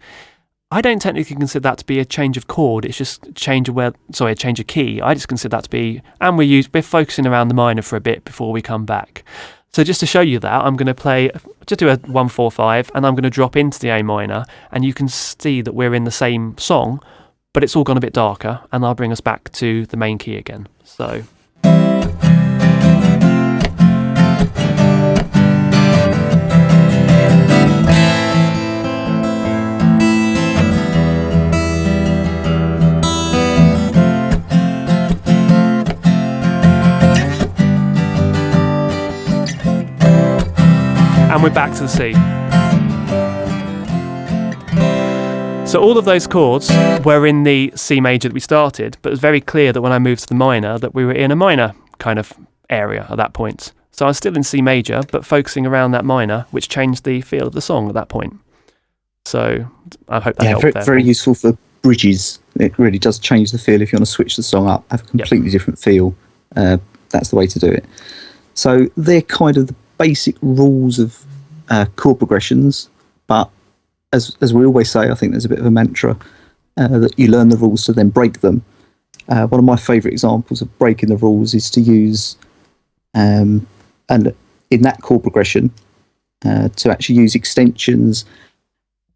I don't technically consider that to be a change of chord. It's just a change of key. I just consider that to be... And we're focusing around the minor for a bit before we come back. So just to show you that, I'm going to just do a 1, 4, 5, and I'm going to drop into the A minor, and you can see that we're in the same song, but it's all gone a bit darker, and I'll bring us back to the main key again. So... and we're back to the C. So all of those chords were in the C major that we started, but it was very clear that when I moved to the minor that we were in a minor kind of area at that point. So I was still in C major, but focusing around that minor, which changed the feel of the song at that point. So I hope that helped. Very, very useful for bridges. It really does change the feel if you want to switch the song up, have a completely different feel. That's the way to do it. So they're kind of the basic rules of chord progressions, but as we always say, I think there's a bit of a mantra that you learn the rules to then break them. One of my favourite examples of breaking the rules is to use, and in that chord progression, to actually use extensions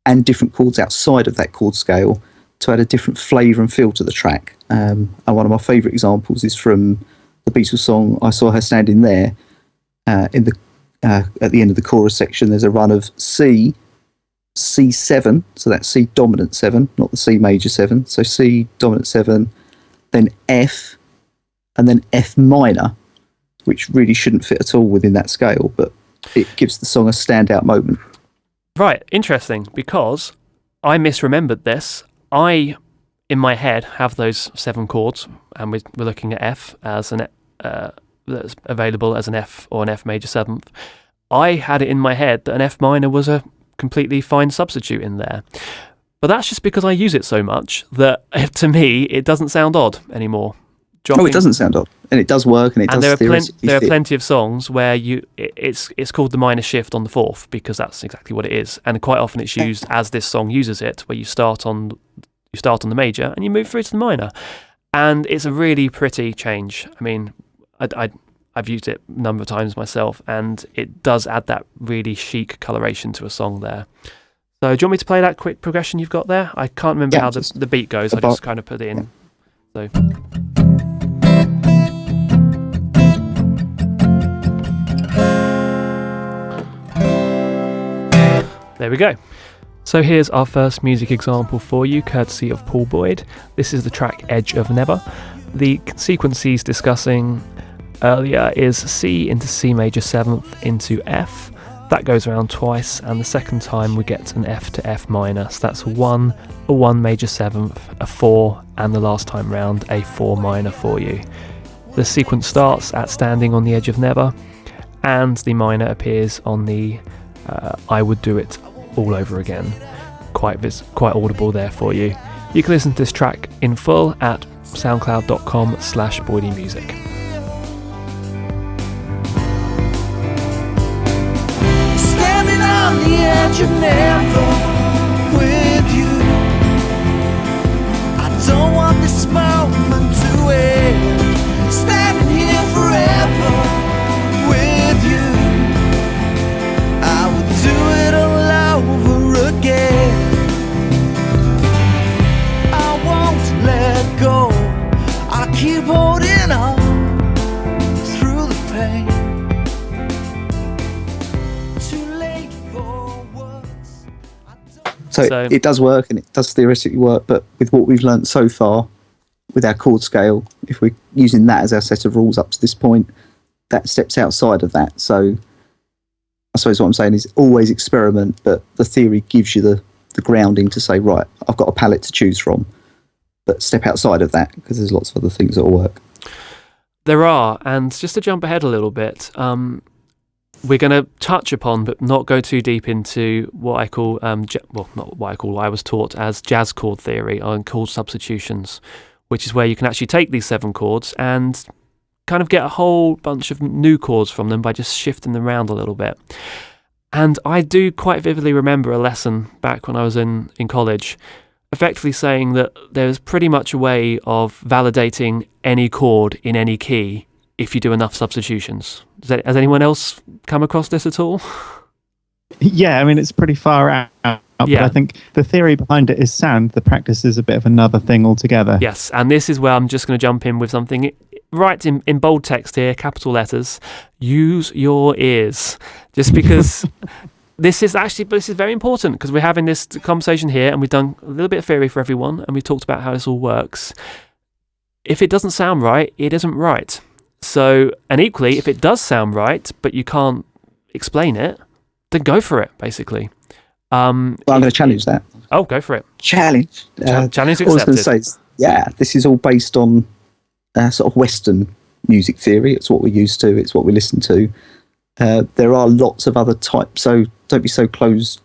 and different chords outside of that chord scale to add a different flavour and feel to the track. And one of my favourite examples is from the Beatles song "I Saw Her Standing There." At the end of the chorus section, there's a run of C, C7, so that's C dominant 7, not the C major 7. So C dominant 7, then F, and then F minor, which really shouldn't fit at all within that scale, but it gives the song a standout moment. Right, interesting, because I misremembered this. I, in my head, have those 7 chords, and we're looking at F as an that's available as an F or an F major 7th. I had it in my head that an F minor was a completely fine substitute in there. But that's just because I use it so much that, to me, it doesn't sound odd anymore. It doesn't sound odd, and it does work, and it does theoretically there are fit. plenty of songs where it's called the minor shift on the 4th, because that's exactly what it is, and quite often it's used as this song uses it, where you start on the major and you move through to the minor, and it's a really pretty change. I mean, I've used it a number of times myself, and it does add that really chic coloration to a song there. So do you want me to play that quick progression you've got there? I can't remember how the beat goes. I just kind of put it in. So there we go. So here's our first music example for you, courtesy of Paul Boyd. This is the track Edge of Never. The sequence he's discussing earlier is C into C major 7th into F. That goes around twice, and the second time we get an F to F minor. So that's a 1 major 7th, a 4, and the last time round a 4 minor for you. The sequence starts at Standing on the Edge of Never, and the minor appears on the I Would Do It All Over Again. Quite audible there for you. You can listen to this track in full at soundcloud.com/boydymusic. Standing on the edge of never with you. I don't want this moment to end. Standing here forever with you. I would do it all over again. I won't let go. I keep holding on through the pain. Too late for words. So it does work, and it does theoretically work, but with what we've learnt so far with our chord scale, if we're using that as our set of rules up to this point, that steps outside of that. So I suppose what I'm saying is always experiment, but the theory gives you the grounding to say, right, I've got a palette to choose from, but step outside of that, because there's lots of other things that will work. There are, and just to jump ahead a little bit, we're going to touch upon, but not go too deep into what I call, not what I call, what I was taught as jazz chord theory on chord substitutions, which is where you can actually take these 7 chords and kind of get a whole bunch of new chords from them by just shifting them around a little bit. And I do quite vividly remember a lesson back when I was in college, effectively saying that there's pretty much a way of validating any chord in any key if you do enough substitutions. Has anyone else come across this at all? Yeah, I mean, it's pretty far out, but I think the theory behind it is sound. The practice is a bit of another thing altogether. Yes, and this is where I'm just going to jump in with something. Right in bold text here, capital letters, use your ears. Just because this is very important, because we're having this conversation here and we've done a little bit of theory for everyone and we've talked about how this all works. If it doesn't sound right, it isn't right. So, and equally, if it does sound right, but you can't explain it, then go for it, basically. Well, I'm going to challenge that. Oh, go for it. Challenge. Challenge All I was going accepted. to say is, this is all based on sort of Western music theory. It's what we're used to. It's what we listen to. There are lots of other types, so don't be so closed.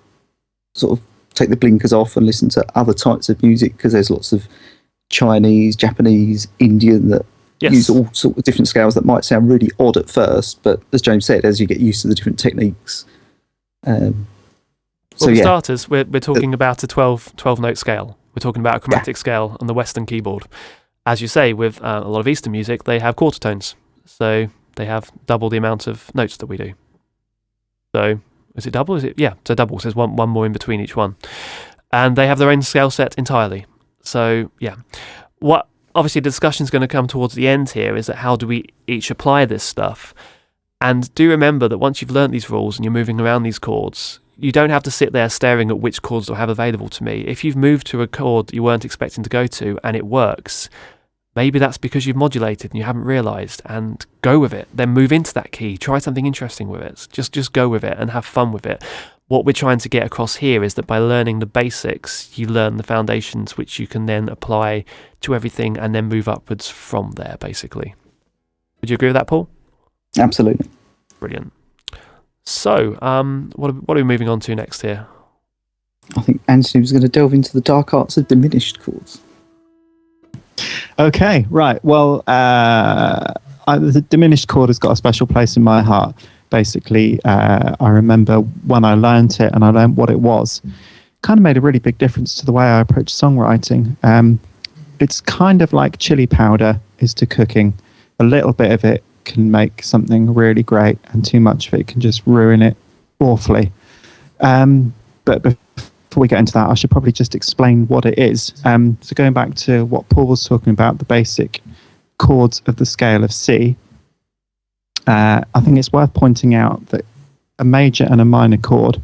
Sort of take the blinkers off and listen to other types of music, because there's lots of Chinese, Japanese, Indian that use all sorts of different scales that might sound really odd at first, but as James said, as you get used to the different techniques. For starters, we're talking about a 12 note scale. We're talking about a chromatic scale on the Western keyboard. As you say, with a lot of Eastern music, they have quarter tones. So they have double the amount of notes that we do. So is it double? So double. So there's one more in between each one. And they have their own scale set entirely. So, what obviously the discussion is going to come towards the end here is that how do we each apply this stuff? And do remember that once you've learnt these rules and you're moving around these chords, you don't have to sit there staring at which chords do I have available to me. If you've moved to a chord you weren't expecting to go to and it works, maybe that's because you've modulated and you haven't realised, and go with it. Then move into that key. Try something interesting with it. Just go with it and have fun with it. What we're trying to get across here is that by learning the basics, you learn the foundations which you can then apply to everything and then move upwards from there, basically. Would you agree with that, Paul? Absolutely. Brilliant. So, what are we moving on to next here? I think Anthony was going to delve into the dark arts of diminished chords. Okay, right. Well, the diminished chord has got a special place in my heart. Basically, I remember when I learned it and I learned what it was, kind of made a really big difference to the way I approach songwriting. It's kind of like chili powder is to cooking. A little bit of it can make something really great, and too much of it can just ruin it awfully. But before we get into that, I should probably just explain what it is. So going back to what Paul was talking about, the basic chords of the scale of C, I think it's worth pointing out that a major and a minor chord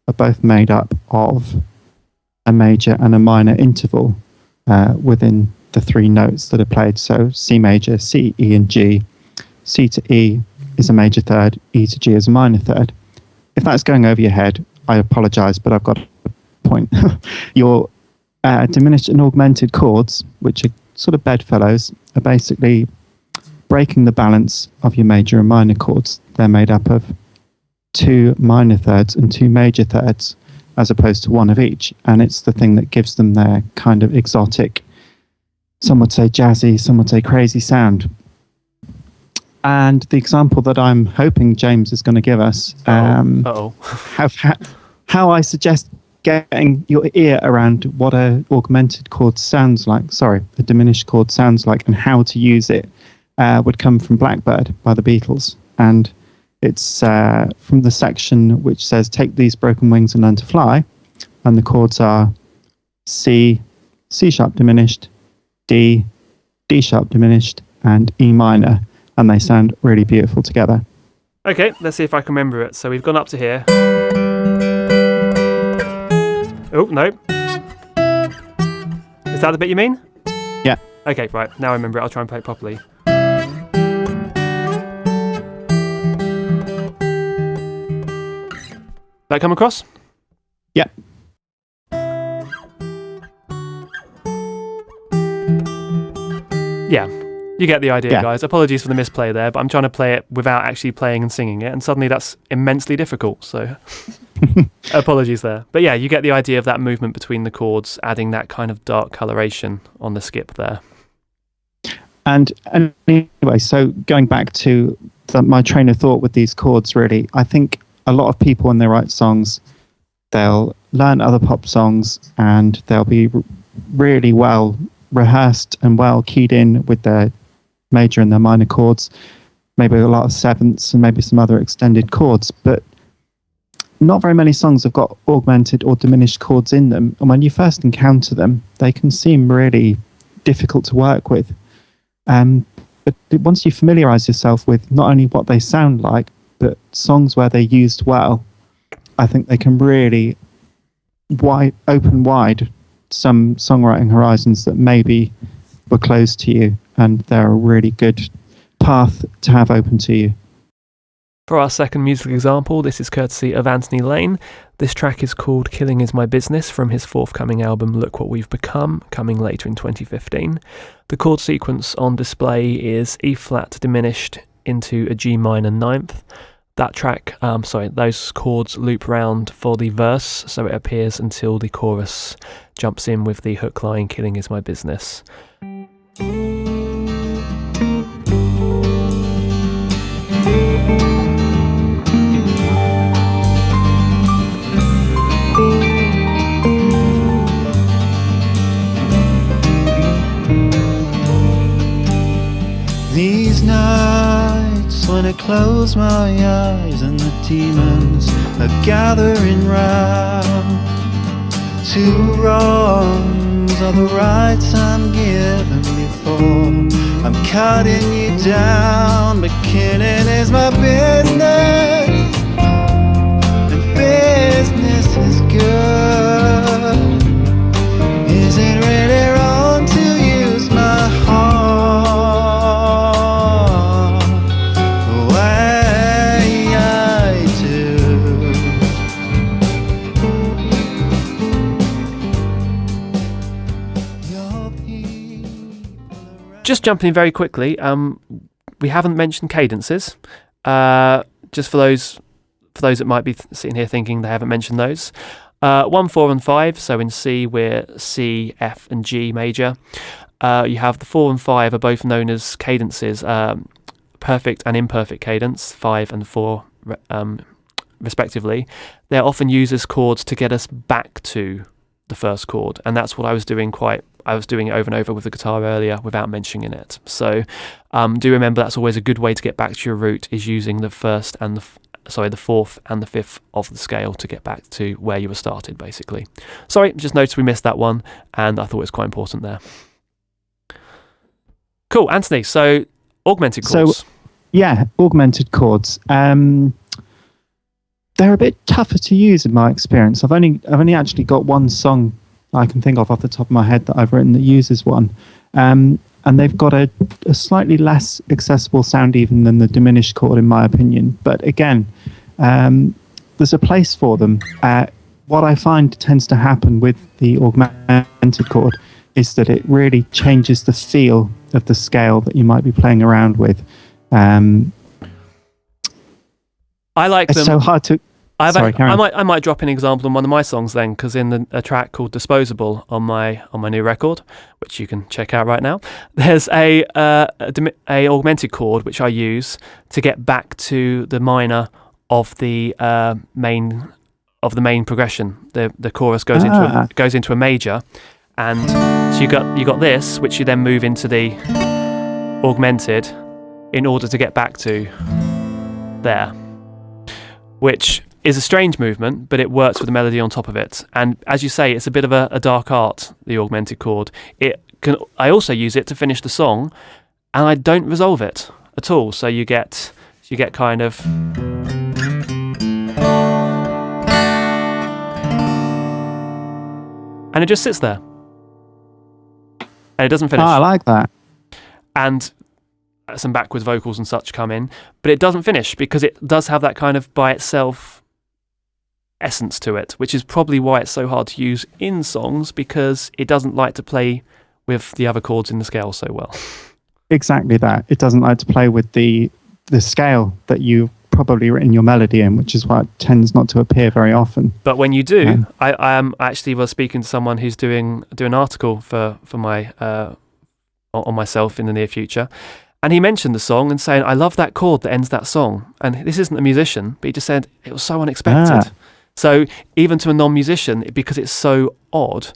are both made up of a major and a minor interval within the three notes that are played. So C major, C, E, and G. C to E is a major third, E to G is a minor third. If that's going over your head, I apologise, but I've got a point. Your diminished and augmented chords, which are sort of bedfellows, are basically breaking the balance of your major and minor chords. They're made up of two minor thirds and two major thirds, as opposed to one of each. And it's the thing that gives them their kind of exotic, some would say jazzy, some would say crazy sound. And the example that I'm hoping James is going to give us, how I suggest getting your ear around what a augmented chord sounds like, a diminished chord sounds like, and how to use it, would come from Blackbird by the Beatles. And it's from the section which says, "Take these broken wings and learn to fly." And the chords are C, C sharp diminished, D, D sharp diminished, and E minor. And they sound really beautiful together. Okay, let's see if I can remember it. So we've gone up to here. Oh, no. Is that the bit you mean? Yeah. Okay, right. Now I remember it. I'll try and play it properly. That come across? Yeah. Yeah. You get the idea, guys. Apologies for the misplay there, but I'm trying to play it without actually playing and singing it, and suddenly that's immensely difficult, so apologies there. But yeah, you get the idea of that movement between the chords, adding that kind of dark coloration on the skip there. And anyway, so going back to my train of thought with these chords, really, I think a lot of people when they write songs, they'll learn other pop songs and they'll be really well rehearsed and well keyed in with their major and their minor chords, maybe a lot of sevenths and maybe some other extended chords, but not very many songs have got augmented or diminished chords in them. And when you first encounter them, they can seem really difficult to work with. But once you familiarize yourself with not only what they sound like, but songs where they're used well, I think they can really open wide some songwriting horizons that maybe were closed to you, and they're a really good path to have open to you. For our second musical example, this is courtesy of Anthony Lane. This track is called Killing Is My Business from his forthcoming album Look What We've Become, coming later in 2015. The chord sequence on display is E flat diminished into a G minor ninth. That track, those chords loop round for the verse, so it appears until the chorus jumps in with the hook line, Killing Is My Business. These nights when I close my eyes and the demons are gathering round, two wrongs are the rights I'm given before I'm cutting you down, but killing is my business, and business is good. Is it really wrong to use my heart the way I do? Your people around. Just jumping in very quickly, we haven't mentioned cadences. Just for those that might be sitting here thinking they haven't mentioned those. 1, 4, and 5. So in C, we're C, F, and G major. You have the 4 and 5 are both known as cadences, perfect and imperfect cadence, 5 and 4 respectively. They're often used as chords to get us back to the first chord, and that's what I was doing it over and over with the guitar earlier without mentioning it. So do remember that's always a good way to get back to your root, is using the fourth and the fifth of the scale to get back to where you were started, basically. Sorry, just noticed we missed that one, and I thought it was quite important there. Cool, Anthony, so augmented chords. So, yeah, augmented chords. They're a bit tougher to use in my experience. I've only actually got one song I can think of off the top of my head that I've written that uses one. And they've got a slightly less accessible sound even than the diminished chord, in my opinion. But again, there's a place for them. What I find tends to happen with the augmented chord is that it really changes the feel of the scale that you might be playing around with. I like them. It's so hard to... I might drop an example on one of my songs then, because in a track called Disposable on my new record, which you can check out right now, there's a augmented chord which I use to get back to the minor of the main progression. The chorus goes into a major, and so you got this, which you then move into the augmented in order to get back to there, which is a strange movement, but it works with the melody on top of it. And as you say, it's a bit of a dark art, the augmented chord. I also use it to finish the song, and I don't resolve it at all. So you get kind of... and it just sits there. And it doesn't finish. Oh, I like that. And some backwards vocals and such come in, but it doesn't finish because it does have that kind of by itself essence to it, which is probably why it's so hard to use in songs, because it doesn't like to play with the other chords in the scale so well. Exactly that. It doesn't like to play with the scale that you've probably written your melody in, which is why it tends not to appear very often. But when you do, I actually was speaking to someone who's doing an article for my on myself in the near future. And he mentioned the song and saying, I love that chord that ends that song. And this isn't a musician, but he just said it was so unexpected. So even to a non-musician, because it's so odd,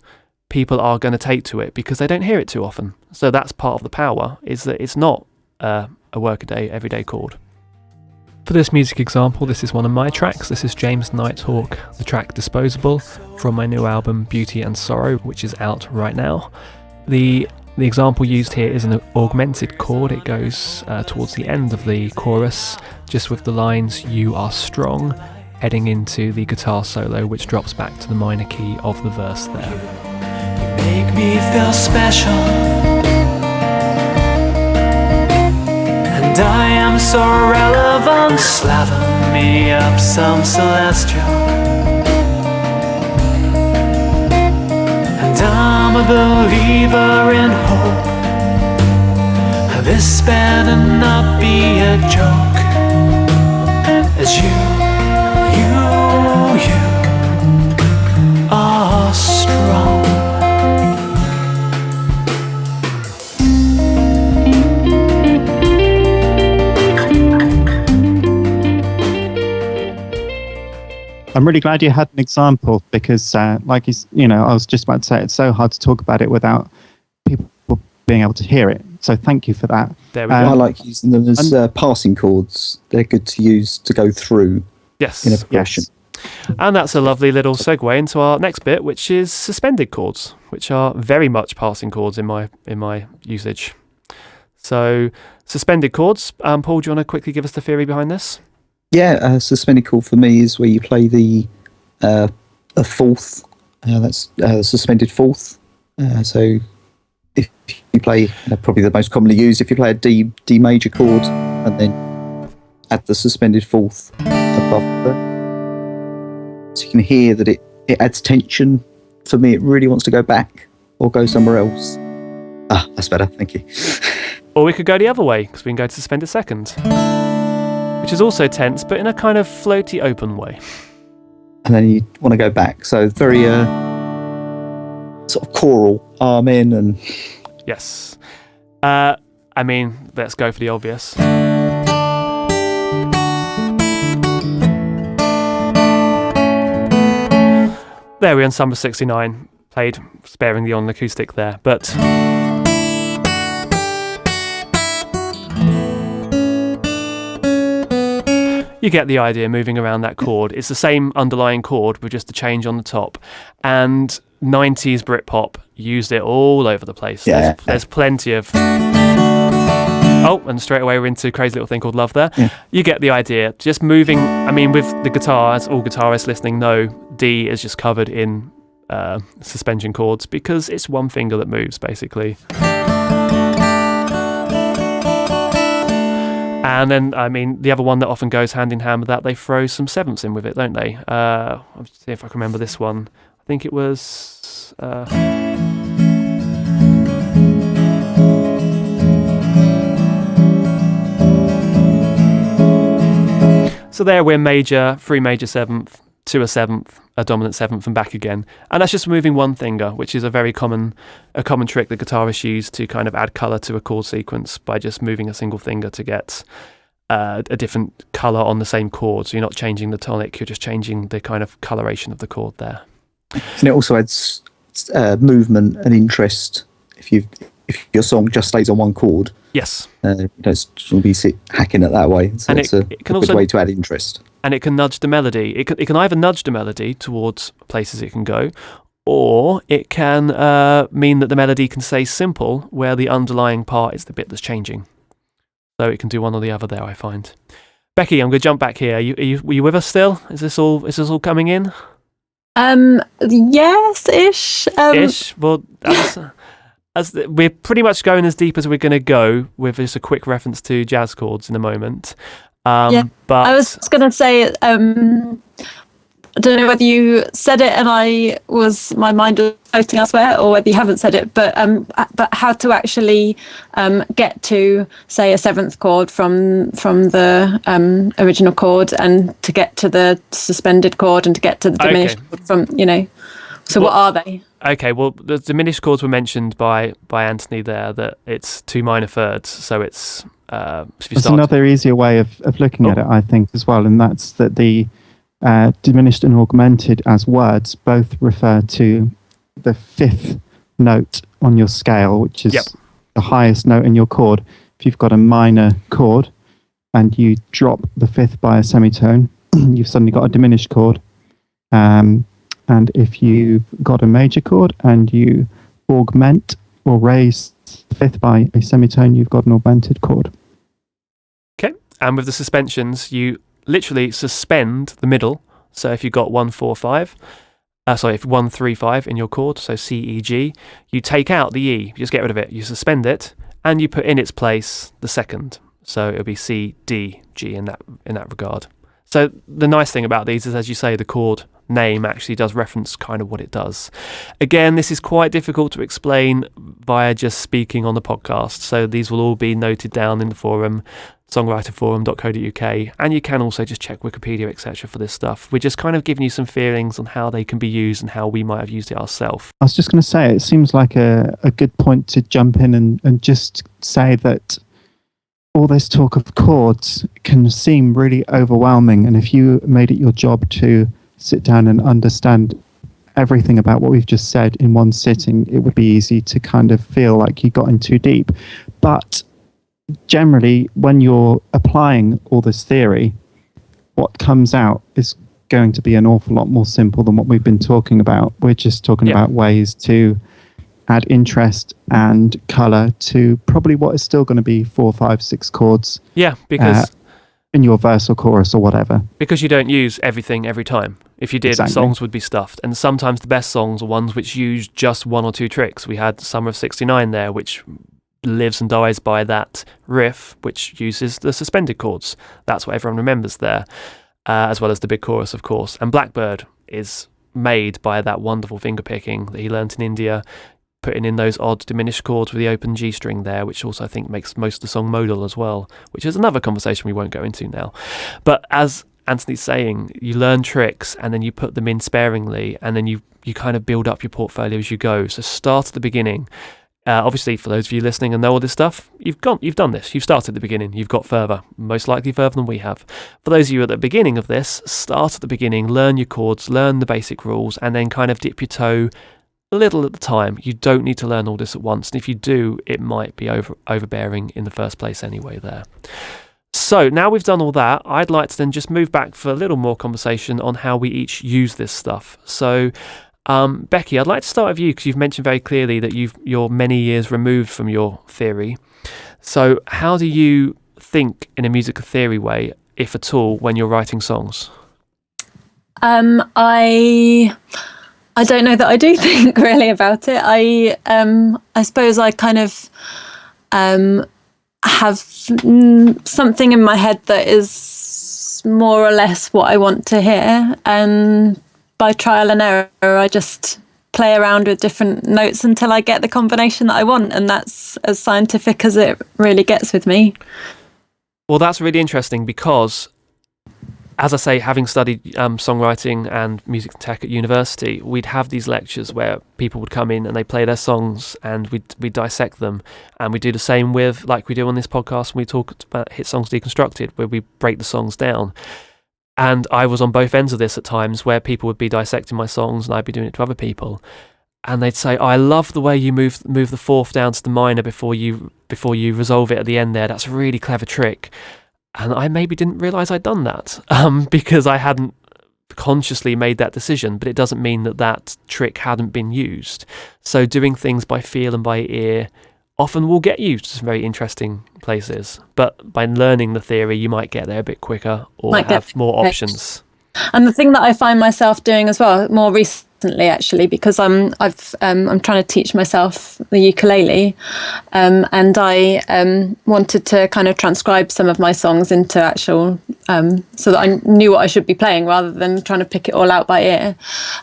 people are going to take to it because they don't hear it too often. So that's part of the power, is that it's not a workaday, everyday chord. For this music example, this is one of my tracks. This is James Nighthawk, the track Disposable, from my new album Beauty and Sorrow, which is out right now. The example used here is an augmented chord. It goes towards the end of the chorus, just with the lines, you are strong, heading into the guitar solo, which drops back to the minor key of the verse there. You make me feel special, and I am so irrelevant, slather me up some celestial. And I'm a believer in hope. This better not be a joke. As you are strong. I'm really glad you had an example because, like I was just about to say, it's so hard to talk about it without people being able to hear it. So thank you for that. There we go. I like using them as passing chords. They're good to use to go through Yes. in a progression. Yes. And that's a lovely little segue into our next bit, which is suspended chords, which are very much passing chords in my usage. So suspended chords. Paul, do you want to quickly give us the theory behind this? Yeah, a suspended chord for me is where you play a fourth. That's the suspended fourth. So if you play, probably the most commonly used, if you play a D major chord and then add the suspended fourth above it, so you can hear that it adds tension. For me, it really wants to go back or go somewhere else. That's better, thank you. Or we could go the other way, because we can go to suspended second, which is also tense, but in a kind of floaty, open way. And then you want to go back. So very sort of choral, amen, and Yes. Let's go for the obvious. There we're on Summer 69, played sparingly on acoustic there, but you get the idea moving around that chord. It's the same underlying chord with just a change on the top. And 90s Britpop used it all over the place. Yeah. There's plenty of... Oh, and straight away we're into a crazy little thing called Love there. Yeah. You get the idea. Just moving, with the guitar, as all guitarists listening know, D is just covered in suspension chords because it's one finger that moves, basically. And then, the other one that often goes hand in hand with that, they throw some sevenths in with it, don't they? I'll see if I can remember this one. I think it was... So there we're major, 3 major seventh, to a seventh, a dominant seventh, and back again. And that's just moving one finger, which is a very common trick that guitarists use to kind of add colour to a chord sequence by just moving a single finger to get a different colour on the same chord. So you're not changing the tonic, you're just changing the kind of coloration of the chord there. And it also adds movement and interest if your song just stays on one chord. Yes. You don't be hacking it that way. So And it's it a can good also- way to add interest. And it can nudge the melody. It can either nudge the melody towards places it can go, or it can mean that the melody can stay simple, where the underlying part is the bit that's changing. So it can do one or the other there, I find. Becky, I'm going to jump back here. Were you with us still? Is this all coming in? Yes-ish. Ish. Well, we're pretty much going as deep as we're going to go with just a quick reference to jazz chords in a moment. Yeah, but I was going to say, I don't know whether you said it and my mind was floating elsewhere, or whether you haven't said it, but how to actually get to, say, a seventh chord from the original chord, and to get to the suspended chord, and to get to the diminished chord from, So what are they? Okay, well, the diminished chords were mentioned by Anthony there, that it's 2 minor thirds, so it's... There's another easier way of looking at it, I think, as well, and that's that the diminished and augmented as words both refer to the 5th note on your scale, which is the highest note in your chord. If you've got a minor chord and you drop the 5th by a semitone, you've suddenly got a diminished chord. And if you've got a major chord and you augment or raise the 5th by a semitone, you've got an augmented chord. Okay, and with the suspensions, you literally suspend the middle. So if you've got 1, 4, 5, if 1, 3, 5 in your chord, so C, E, G, you take out the E, you just get rid of it, you suspend it, and you put in its place the second. So it'll be C, D, G in that regard. So the nice thing about these is, as you say, the chord name actually does reference kind of what it does. Again, this is quite difficult to explain via just speaking on the podcast. So these will all be noted down in the forum, songwriterforum.co.uk, and you can also just check Wikipedia, etc. for this stuff. We're just kind of giving you some feelings on how they can be used and how we might have used it ourselves. I was just going to say, it seems like a good point to jump in and just say that all this talk of chords can seem really overwhelming, and if you made it your job to sit down and understand everything about what we've just said in one sitting, it would be easy to kind of feel like you got in too deep. But generally, when you're applying all this theory, what comes out is going to be an awful lot more simple than what we've been talking about. We're just talking about ways to add interest and colour to probably what is still going to be 4, 5, 6 chords. Yeah, because in your verse or chorus or whatever. Because you don't use everything every time. If you did, Exactly. Songs would be stuffed. And sometimes the best songs are ones which use just 1 or 2 tricks. We had Summer of '69 there, which lives and dies by that riff, which uses the suspended chords. That's what everyone remembers there, as well as the big chorus, of course. And Blackbird is made by that wonderful finger picking that he learnt in India, putting in those odd diminished chords with the open G string there, which also I think makes most of the song modal as well, which is another conversation we won't go into now. But as Anthony's saying, you learn tricks and then you put them in sparingly, and then you kind of build up your portfolio as you go. So start at the beginning. Obviously, for those of you listening and know all this stuff, you've done this. You've started at the beginning. You've got further, most likely further than we have. For those of you at the beginning of this, start at the beginning, learn your chords, learn the basic rules, and then kind of dip your toe a little at the time. You don't need to learn all this at once. And if you do, it might be overbearing in the first place anyway there. So now we've done all that, I'd like to then just move back for a little more conversation on how we each use this stuff. So Becky, I'd like to start with you because you've mentioned very clearly that you're many years removed from your theory. So how do you think in a musical theory way, if at all, when you're writing songs? I don't know that I do think really about it. I suppose I kind of have something in my head that is more or less what I want to hear, and by trial and error I just play around with different notes until I get the combination that I want, and that's as scientific as it really gets with me. Well, that's really interesting because, as I say, having studied songwriting and music tech at university, we'd have these lectures where people would come in and they play their songs and we'd dissect them. And we do the same with, like we do on this podcast when we talk about Hit Songs Deconstructed, where we break the songs down. And I was on both ends of this at times where people would be dissecting my songs and I'd be doing it to other people. And they'd say, oh, I love the way you move the fourth down to the minor before you resolve it at the end there. That's a really clever trick. And I maybe didn't realise I'd done that because I hadn't consciously made that decision, but it doesn't mean that trick hadn't been used. So doing things by feel and by ear often will get you to some very interesting places. But by learning the theory, you might get there a bit quicker or have more options. And the thing that I find myself doing as well, more recently actually, because I'm trying to teach myself the ukulele, and I wanted to kind of transcribe some of my songs into actual, so that I knew what I should be playing rather than trying to pick it all out by ear.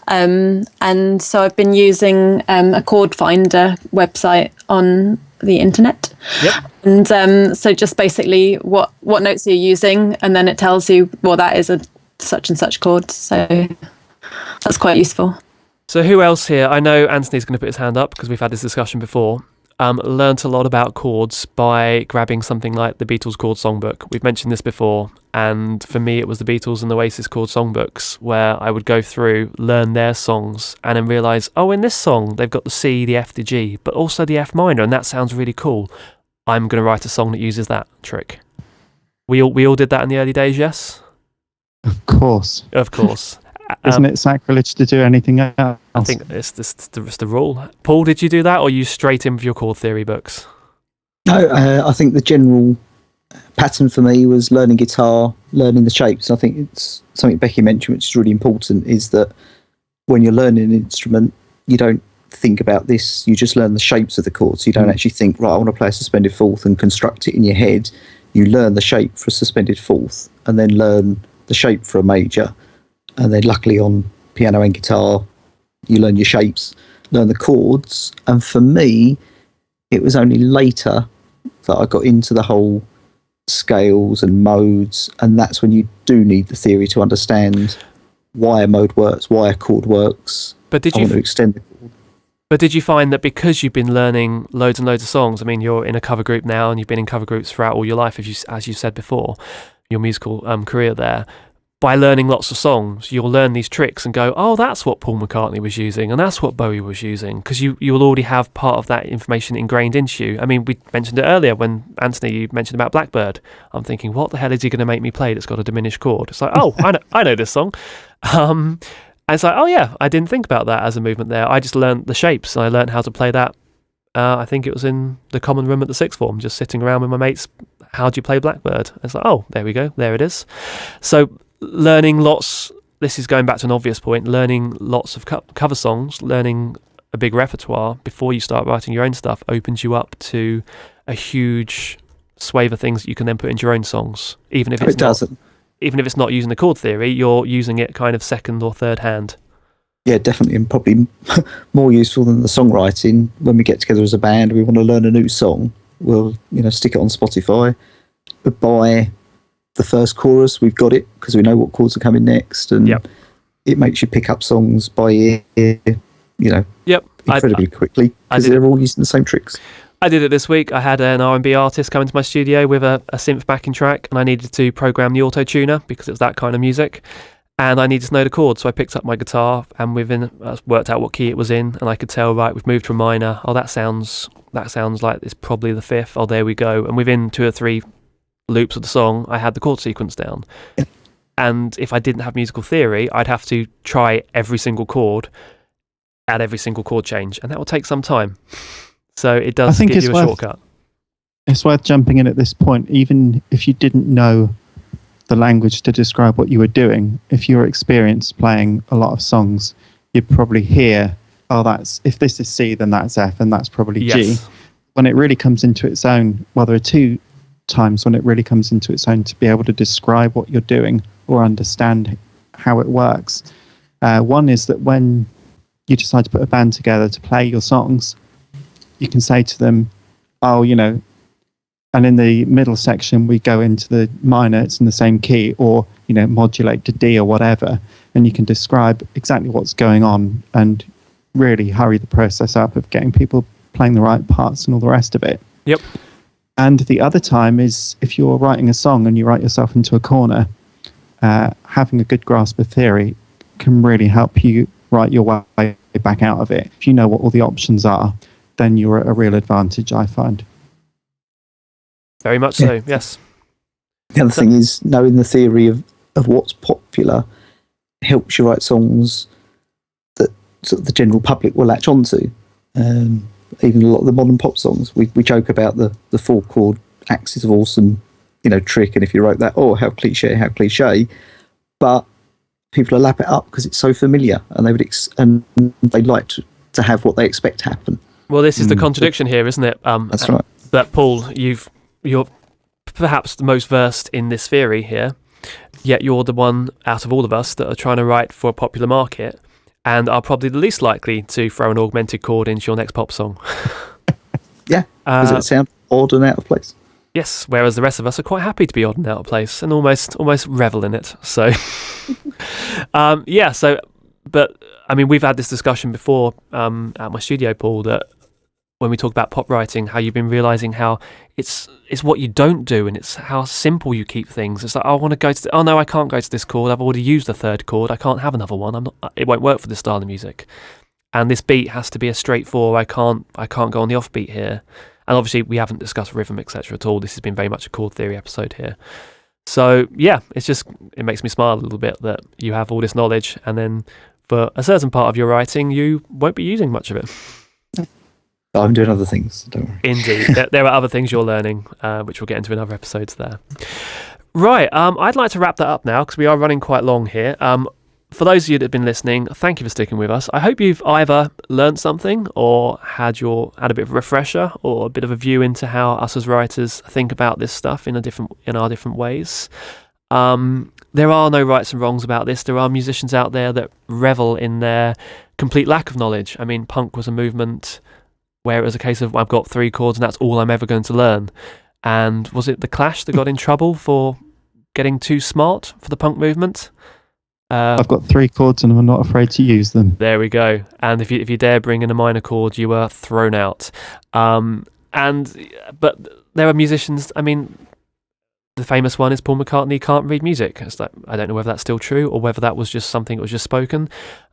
And so I've been using a chord finder website on the internet. Yep. And so just basically what notes are you using, and then it tells you, well, that is a such and such chord. So that's quite useful. So who else here? I know Anthony's going to put his hand up because we've had this discussion before. Learnt a lot about chords by grabbing something like the Beatles chord songbook. We've mentioned this before, and for me it was the Beatles and the Oasis chord songbooks where I would go through, learn their songs, and then realise, oh, in this song they've got the C, the F, the G, but also the F minor, and that sounds really cool. I'm going to write a song that uses that trick. We all did that in the early days, yes? Of course. Of course. Isn't it sacrilege to do anything else? I think it's the rule. Paul, did you do that, or you straight in with your chord theory books? No, I think the general pattern for me was learning guitar, learning the shapes. I think it's something Becky mentioned, which is really important, is that when you're learning an instrument, you don't think about this. You just learn the shapes of the chords. You don't actually think, right, I want to play a suspended fourth and construct it in your head. you learn the shape for a suspended fourth, and then learn the shape for a major, and then luckily on piano and guitar, you learn your shapes, learn the chords. And for me, it was only later that I got into the whole scales and modes, and that's when you do need the theory to understand why a mode works, why a chord works. But did I you want to extend the chord. But did you find that because you've been learning loads and loads of songs, I mean, you're in a cover group now, and you've been in cover groups throughout all your life, as you said before, your musical career there. By learning lots of songs, you'll learn these tricks and go, oh, that's what Paul McCartney was using, and that's what Bowie was using, because you'll already have part of that information ingrained into you. I mean, we mentioned it earlier when Anthony, you mentioned about Blackbird. I'm thinking, what the hell is he going to make me play that's got a diminished chord? It's like, oh, I know this song. And it's like, oh yeah, I didn't think about that as a movement there. I just learned the shapes, and I learned how to play that. I think it was in the common room at the sixth form, just sitting around with my mates. How do you play Blackbird? It's like, oh, there we go, there it is. So learning lots, this is going back to an obvious point, learning lots of cover songs, learning a big repertoire before you start writing your own stuff opens you up to a huge swathe of things that you can then put into your own songs. Even if it's not using the chord theory, you're using it kind of second or third hand. Yeah, definitely, and probably more useful than the songwriting. When we get together as a band, we want to learn a new song, we'll stick it on Spotify, but by the first chorus we've got it because we know what chords are coming next, and it makes you pick up songs by ear, incredibly quickly because they're all using the same tricks. I did it this week. I had an R&B artist come into my studio with a synth backing track, and I needed to program the auto-tuner because it was that kind of music, and I needed to know the chords. So I picked up my guitar and worked out what key it was in, and I could tell, right, we've moved from minor. Oh, that sounds like it's probably the fifth. Oh, there we go. And within 2 or 3 loops of the song, I had the chord sequence down. And if I didn't have musical theory, I'd have to try every single chord at every single chord change, and that will take some time. So it does give you a shortcut. It's worth jumping in at this point, even if you didn't know the language to describe what you were doing. If you're experienced playing a lot of songs, you'd probably hear, if this is C, then that's F, and that's probably G. When it really comes into its own, there are 2 times when it really comes into its own to be able to describe what you're doing or understand how it works. One is that when you decide to put a band together to play your songs, you can say to them, and in the middle section we go into the minor, it's in the same key, or modulate to D or whatever, and you can describe exactly what's going on and really hurry the process up of getting people playing the right parts and all the rest of it. Yep. And the other time is if you're writing a song and you write yourself into a corner, having a good grasp of theory can really help you write your way back out of it. If you know what all the options are, then you're at a real advantage, I find. Very much so, yes. The other thing is knowing the theory of what's popular helps you write songs that sort of the general public will latch onto. Even a lot of the modern pop songs, we joke about the 4-chord Axis of Awesome, trick, and if you wrote that, how cliche, but people will lap it up because it's so familiar, and they like to have what they expect to happen. Well, this is the contradiction here, isn't it? That's right. That Paul, you're perhaps the most versed in this theory here, yet you're the one out of all of us that are trying to write for a popular market, and are probably the least likely to throw an augmented chord into your next pop song. Yeah, does it sound odd and out of place? Yes, whereas the rest of us are quite happy to be odd and out of place and almost revel in it. So, but I mean, we've had this discussion before at my studio, Paul, that when we talk about pop writing, how you've been realising how it's what you don't do, and it's how simple you keep things. It's like, I want to go to I can't go to this chord. I've already used the 3rd chord. I can't have another one. It won't work for this style of music. And this beat has to be a straight 4. I can't go on the offbeat here. And obviously we haven't discussed rhythm, etc. at all. This has been very much a chord theory episode here. So yeah, it makes me smile a little bit that you have all this knowledge, and then for a certain part of your writing, you won't be using much of it. I'm doing other things, don't worry. Indeed. There are other things you're learning, which we'll get into in other episodes there. Right, I'd like to wrap that up now because we are running quite long here. for those of you that have been listening, thank you for sticking with us. I hope you've either learned something or had a bit of a refresher or a bit of a view into how us as writers think about this stuff in our different ways. There are no rights and wrongs about this. There are musicians out there that revel in their complete lack of knowledge. I mean, punk was a movement where it was a case of, I've got 3 chords and that's all I'm ever going to learn. And was it The Clash that got in trouble for getting too smart for the punk movement? I've got 3 chords and I'm not afraid to use them. There we go. And if you dare bring in a minor chord, you are thrown out. But there are musicians, I mean, the famous one is Paul McCartney can't read music. It's like, I don't know whether that's still true or whether that was just something that was just spoken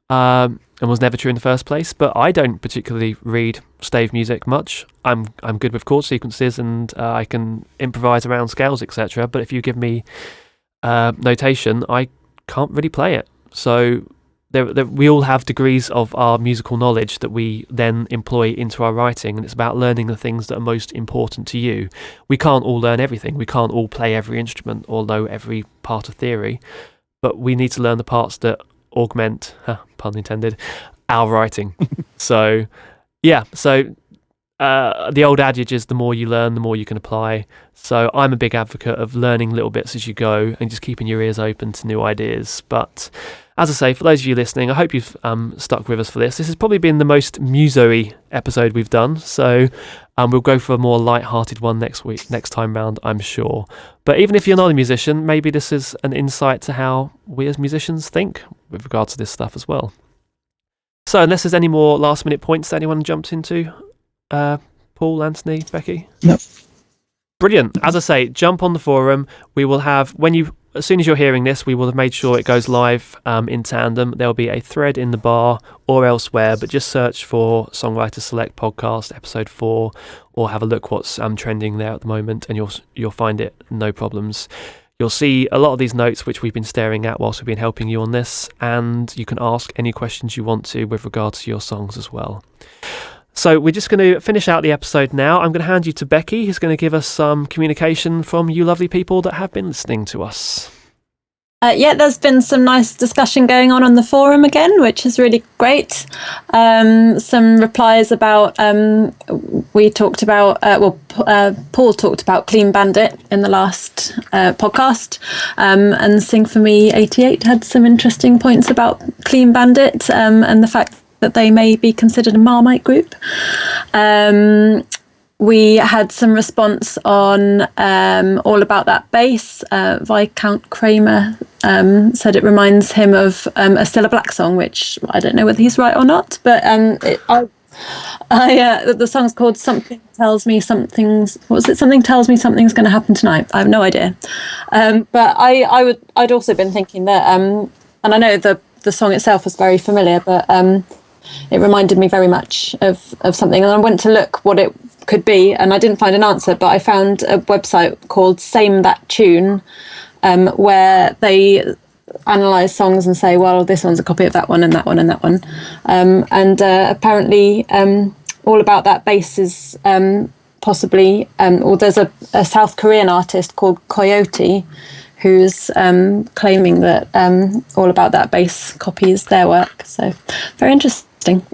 and was never true in the first place. But I don't particularly read stave music much. I'm good with chord sequences and I can improvise around scales, etc. But if you give me notation, I can't really play it. So we all have degrees of our musical knowledge that we then employ into our writing, and it's about learning the things that are most important to you. We can't all learn everything. We can't all play every instrument or know every part of theory, but we need to learn the parts that augment, pun intended, our writing. So the old adage is the more you learn, the more you can apply. So I'm a big advocate of learning little bits as you go and just keeping your ears open to new ideas. But as I say, for those of you listening, I hope you've stuck with us for this. This has probably been the most muso-y episode we've done. So we'll go for a more light-hearted one next time round, I'm sure. But even if you're not a musician, maybe this is an insight to how we as musicians think with regards to this stuff as well. So unless there's any more last-minute points that anyone jumped into, Paul, Anthony, Becky? No. Brilliant. As I say, jump on the forum. We will have, as soon as you're hearing this, we will have made sure it goes live in tandem. There'll be a thread in the bar or elsewhere, but just search for Songwriter Select Podcast Episode 4 or have a look what's trending there at the moment and you'll find it, no problems. You'll see a lot of these notes which we've been staring at whilst we've been helping you on this, and you can ask any questions you want to with regards to your songs as well. So we're just going to finish out the episode now. I'm going to hand you to Becky, who's going to give us some communication from you lovely people that have been listening to us. There's been some nice discussion going on the forum again, which is really great. Some replies about, we talked about, Paul talked about Clean Bandit in the last podcast, and Sing For Me 88 had some interesting points about Clean Bandit and the fact that they may be considered a Marmite group. We had some response on All About That Bass. Viscount Kramer said it reminds him of a Still a Black song, which I don't know whether he's right or not, but the song's called Something Tells Me Something's... What was it? Something Tells Me Something's Going to Happen Tonight. I have no idea. But I'd also been thinking that, and I know the song itself was very familiar, but it reminded me very much of something. And I went to look what it could be, and I didn't find an answer, but I found a website called Same That Tune, where they analyse songs and say, well, this one's a copy of that one and that one and that one. Apparently All About That Bass is possibly, or there's a South Korean artist called Coyote who's claiming that All About That Bass copies their work. So very interesting.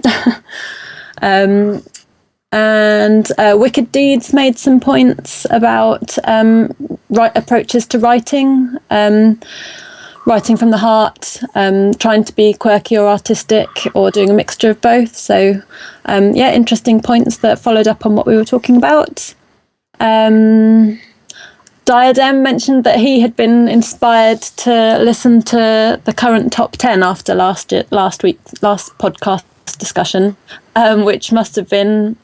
And Wicked Deeds made some points about approaches to writing, writing from the heart, trying to be quirky or artistic, or doing a mixture of both. So, interesting points that followed up on what we were talking about. Diadem mentioned that he had been inspired to listen to the current top 10 after last podcast discussion, which must have been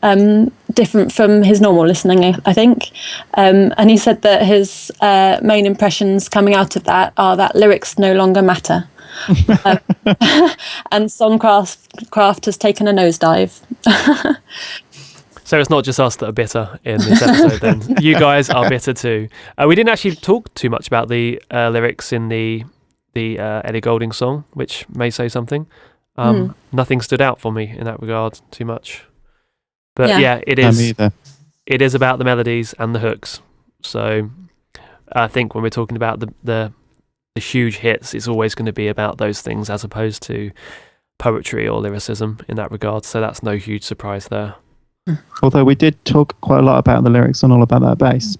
different from his normal listening, I think. And he said that his main impressions coming out of that are that lyrics no longer matter. And songcraft has taken a nosedive. So it's not just us that are bitter in this episode then. You guys are bitter too. We didn't actually talk too much about the lyrics in the Ellie Goulding song, which may say something. Nothing stood out for me in that regard too much. But it is about the melodies and the hooks. So I think when we're talking about the the huge hits, it's always going to be about those things as opposed to poetry or lyricism in that regard. So that's no huge surprise there. Although we did talk quite a lot about the lyrics on All About That Bass.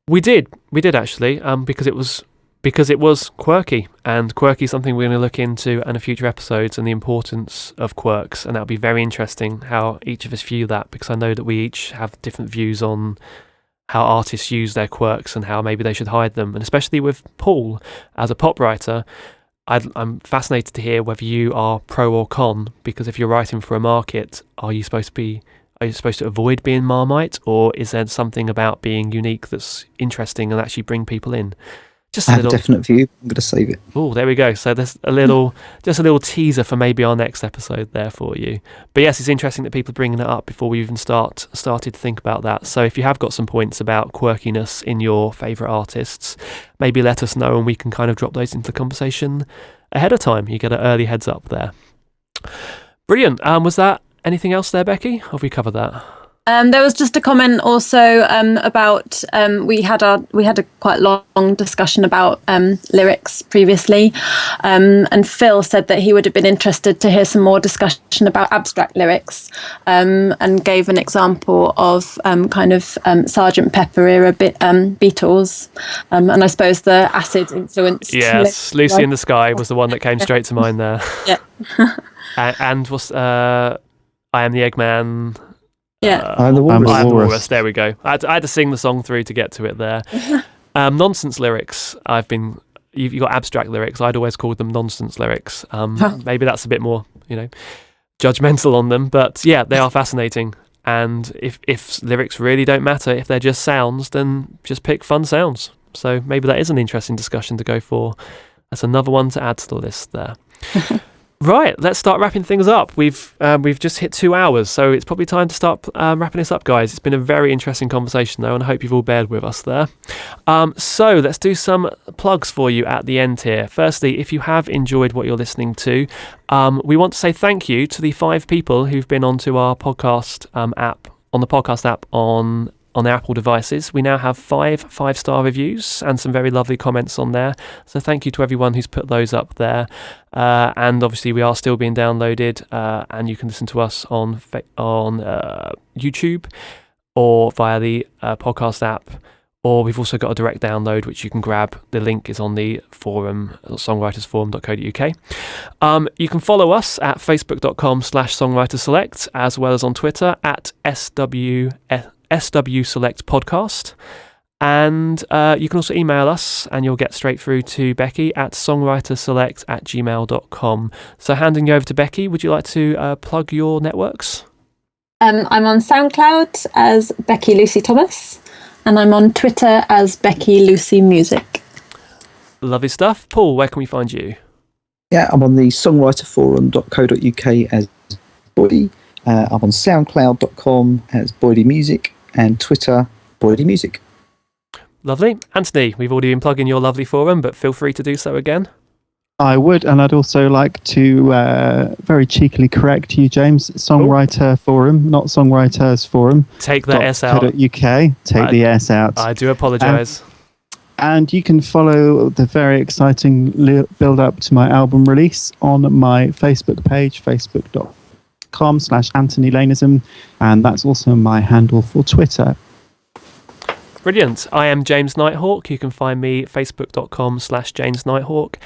We did actually, because it was quirky, and quirky is something we're going to look into in a future episodes, and the importance of quirks, and that'll be very interesting how each of us view that, because I know that we each have different views on how artists use their quirks and how maybe they should hide them. And especially with Paul as a pop writer, I'm fascinated to hear whether you are pro or con, because if you're writing for a market, are you supposed to avoid being Marmite, or is there something about being unique that's interesting and actually bring people in? Just I have a definite view. I'm going to save it. Oh, there we go. So there's just a little teaser for maybe our next episode there for you. But yes, it's interesting that people are bringing it up before we even started to think about that. So if you have got some points about quirkiness in your favourite artists, maybe let us know and we can kind of drop those into the conversation ahead of time. You get an early heads up there. Brilliant. Was that anything else there, Becky? Or have we covered that? There was just a comment also about we had a quite long discussion about lyrics previously, and Phil said that he would have been interested to hear some more discussion about abstract lyrics, and gave an example of kind of Sgt. Pepper era Beatles, and I suppose the acid influenced. Yes, Lucy in the Sky was the one that came straight to mind there. Yeah. and was I Am the Eggman. Yeah, I'm the Walrus. There we go. I had to sing the song through to get to it there. Nonsense lyrics. You've got abstract lyrics. I'd always called them nonsense lyrics. Maybe that's a bit more, judgmental on them. But yeah, they are fascinating. And if lyrics really don't matter, if they're just sounds, then just pick fun sounds. So maybe that is an interesting discussion to go for. That's another one to add to the list there. Right, let's start wrapping things up. We've just hit 2 hours, so it's probably time to start wrapping this up, guys. It's been a very interesting conversation, though, and I hope you've all bared with us there. So let's do some plugs for you at the end here. Firstly, if you have enjoyed what you're listening to, we want to say thank you to the 5 people who've been onto our podcast app, on the podcast app on their Apple devices. We now have 5 5-star reviews and some very lovely comments on there. So thank you to everyone who's put those up there. And obviously we are still being downloaded, and you can listen to us on YouTube or via the podcast app. Or we've also got a direct download which you can grab. The link is on the forum, songwritersforum.co.uk. You can follow us at facebook.com/songwriterselect, as well as on Twitter at SW Select Podcast, and you can also email us and you'll get straight through to Becky at songwriterselect@gmail.com. So handing you over to Becky, would you like to plug your networks? I'm on SoundCloud as Becky Lucy Thomas, and I'm on Twitter as Becky Lucy Music. Lovely stuff. Paul, where can we find you? Yeah, I'm on the songwriterforum.co.uk as Boydie. I'm on soundcloud.com as Boydie Music, and Twitter, Boydie Music. Lovely. Anthony, we've already been plugging your lovely forum, but feel free to do so again. I would, and I'd also like to very cheekily correct you, James. Songwriter Forum, not Songwriters Forum. Take the S out. .uk. Take the S out. I do apologise. And you can follow the very exciting build-up to my album release on my Facebook page, facebook.com/Anthony Lanism, and that's also my handle for Twitter. Brilliant. I am James Nighthawk. You can find me facebook.com/James Nighthawk,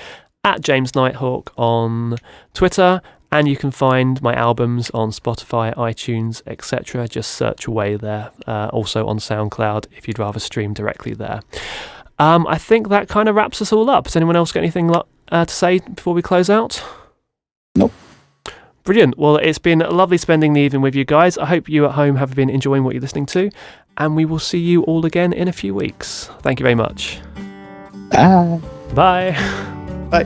at James Nighthawk on Twitter, and you can find my albums on Spotify, iTunes, etc. Just search away there. Also on SoundCloud if you'd rather stream directly there. I think that kind of wraps us all up. Has anyone else got anything to say before we close out? Nope. Brilliant. Well, it's been lovely spending the evening with you guys. I hope you at home have been enjoying what you're listening to, and we will see you all again in a few weeks. Thank you very much. Bye. Bye. Bye.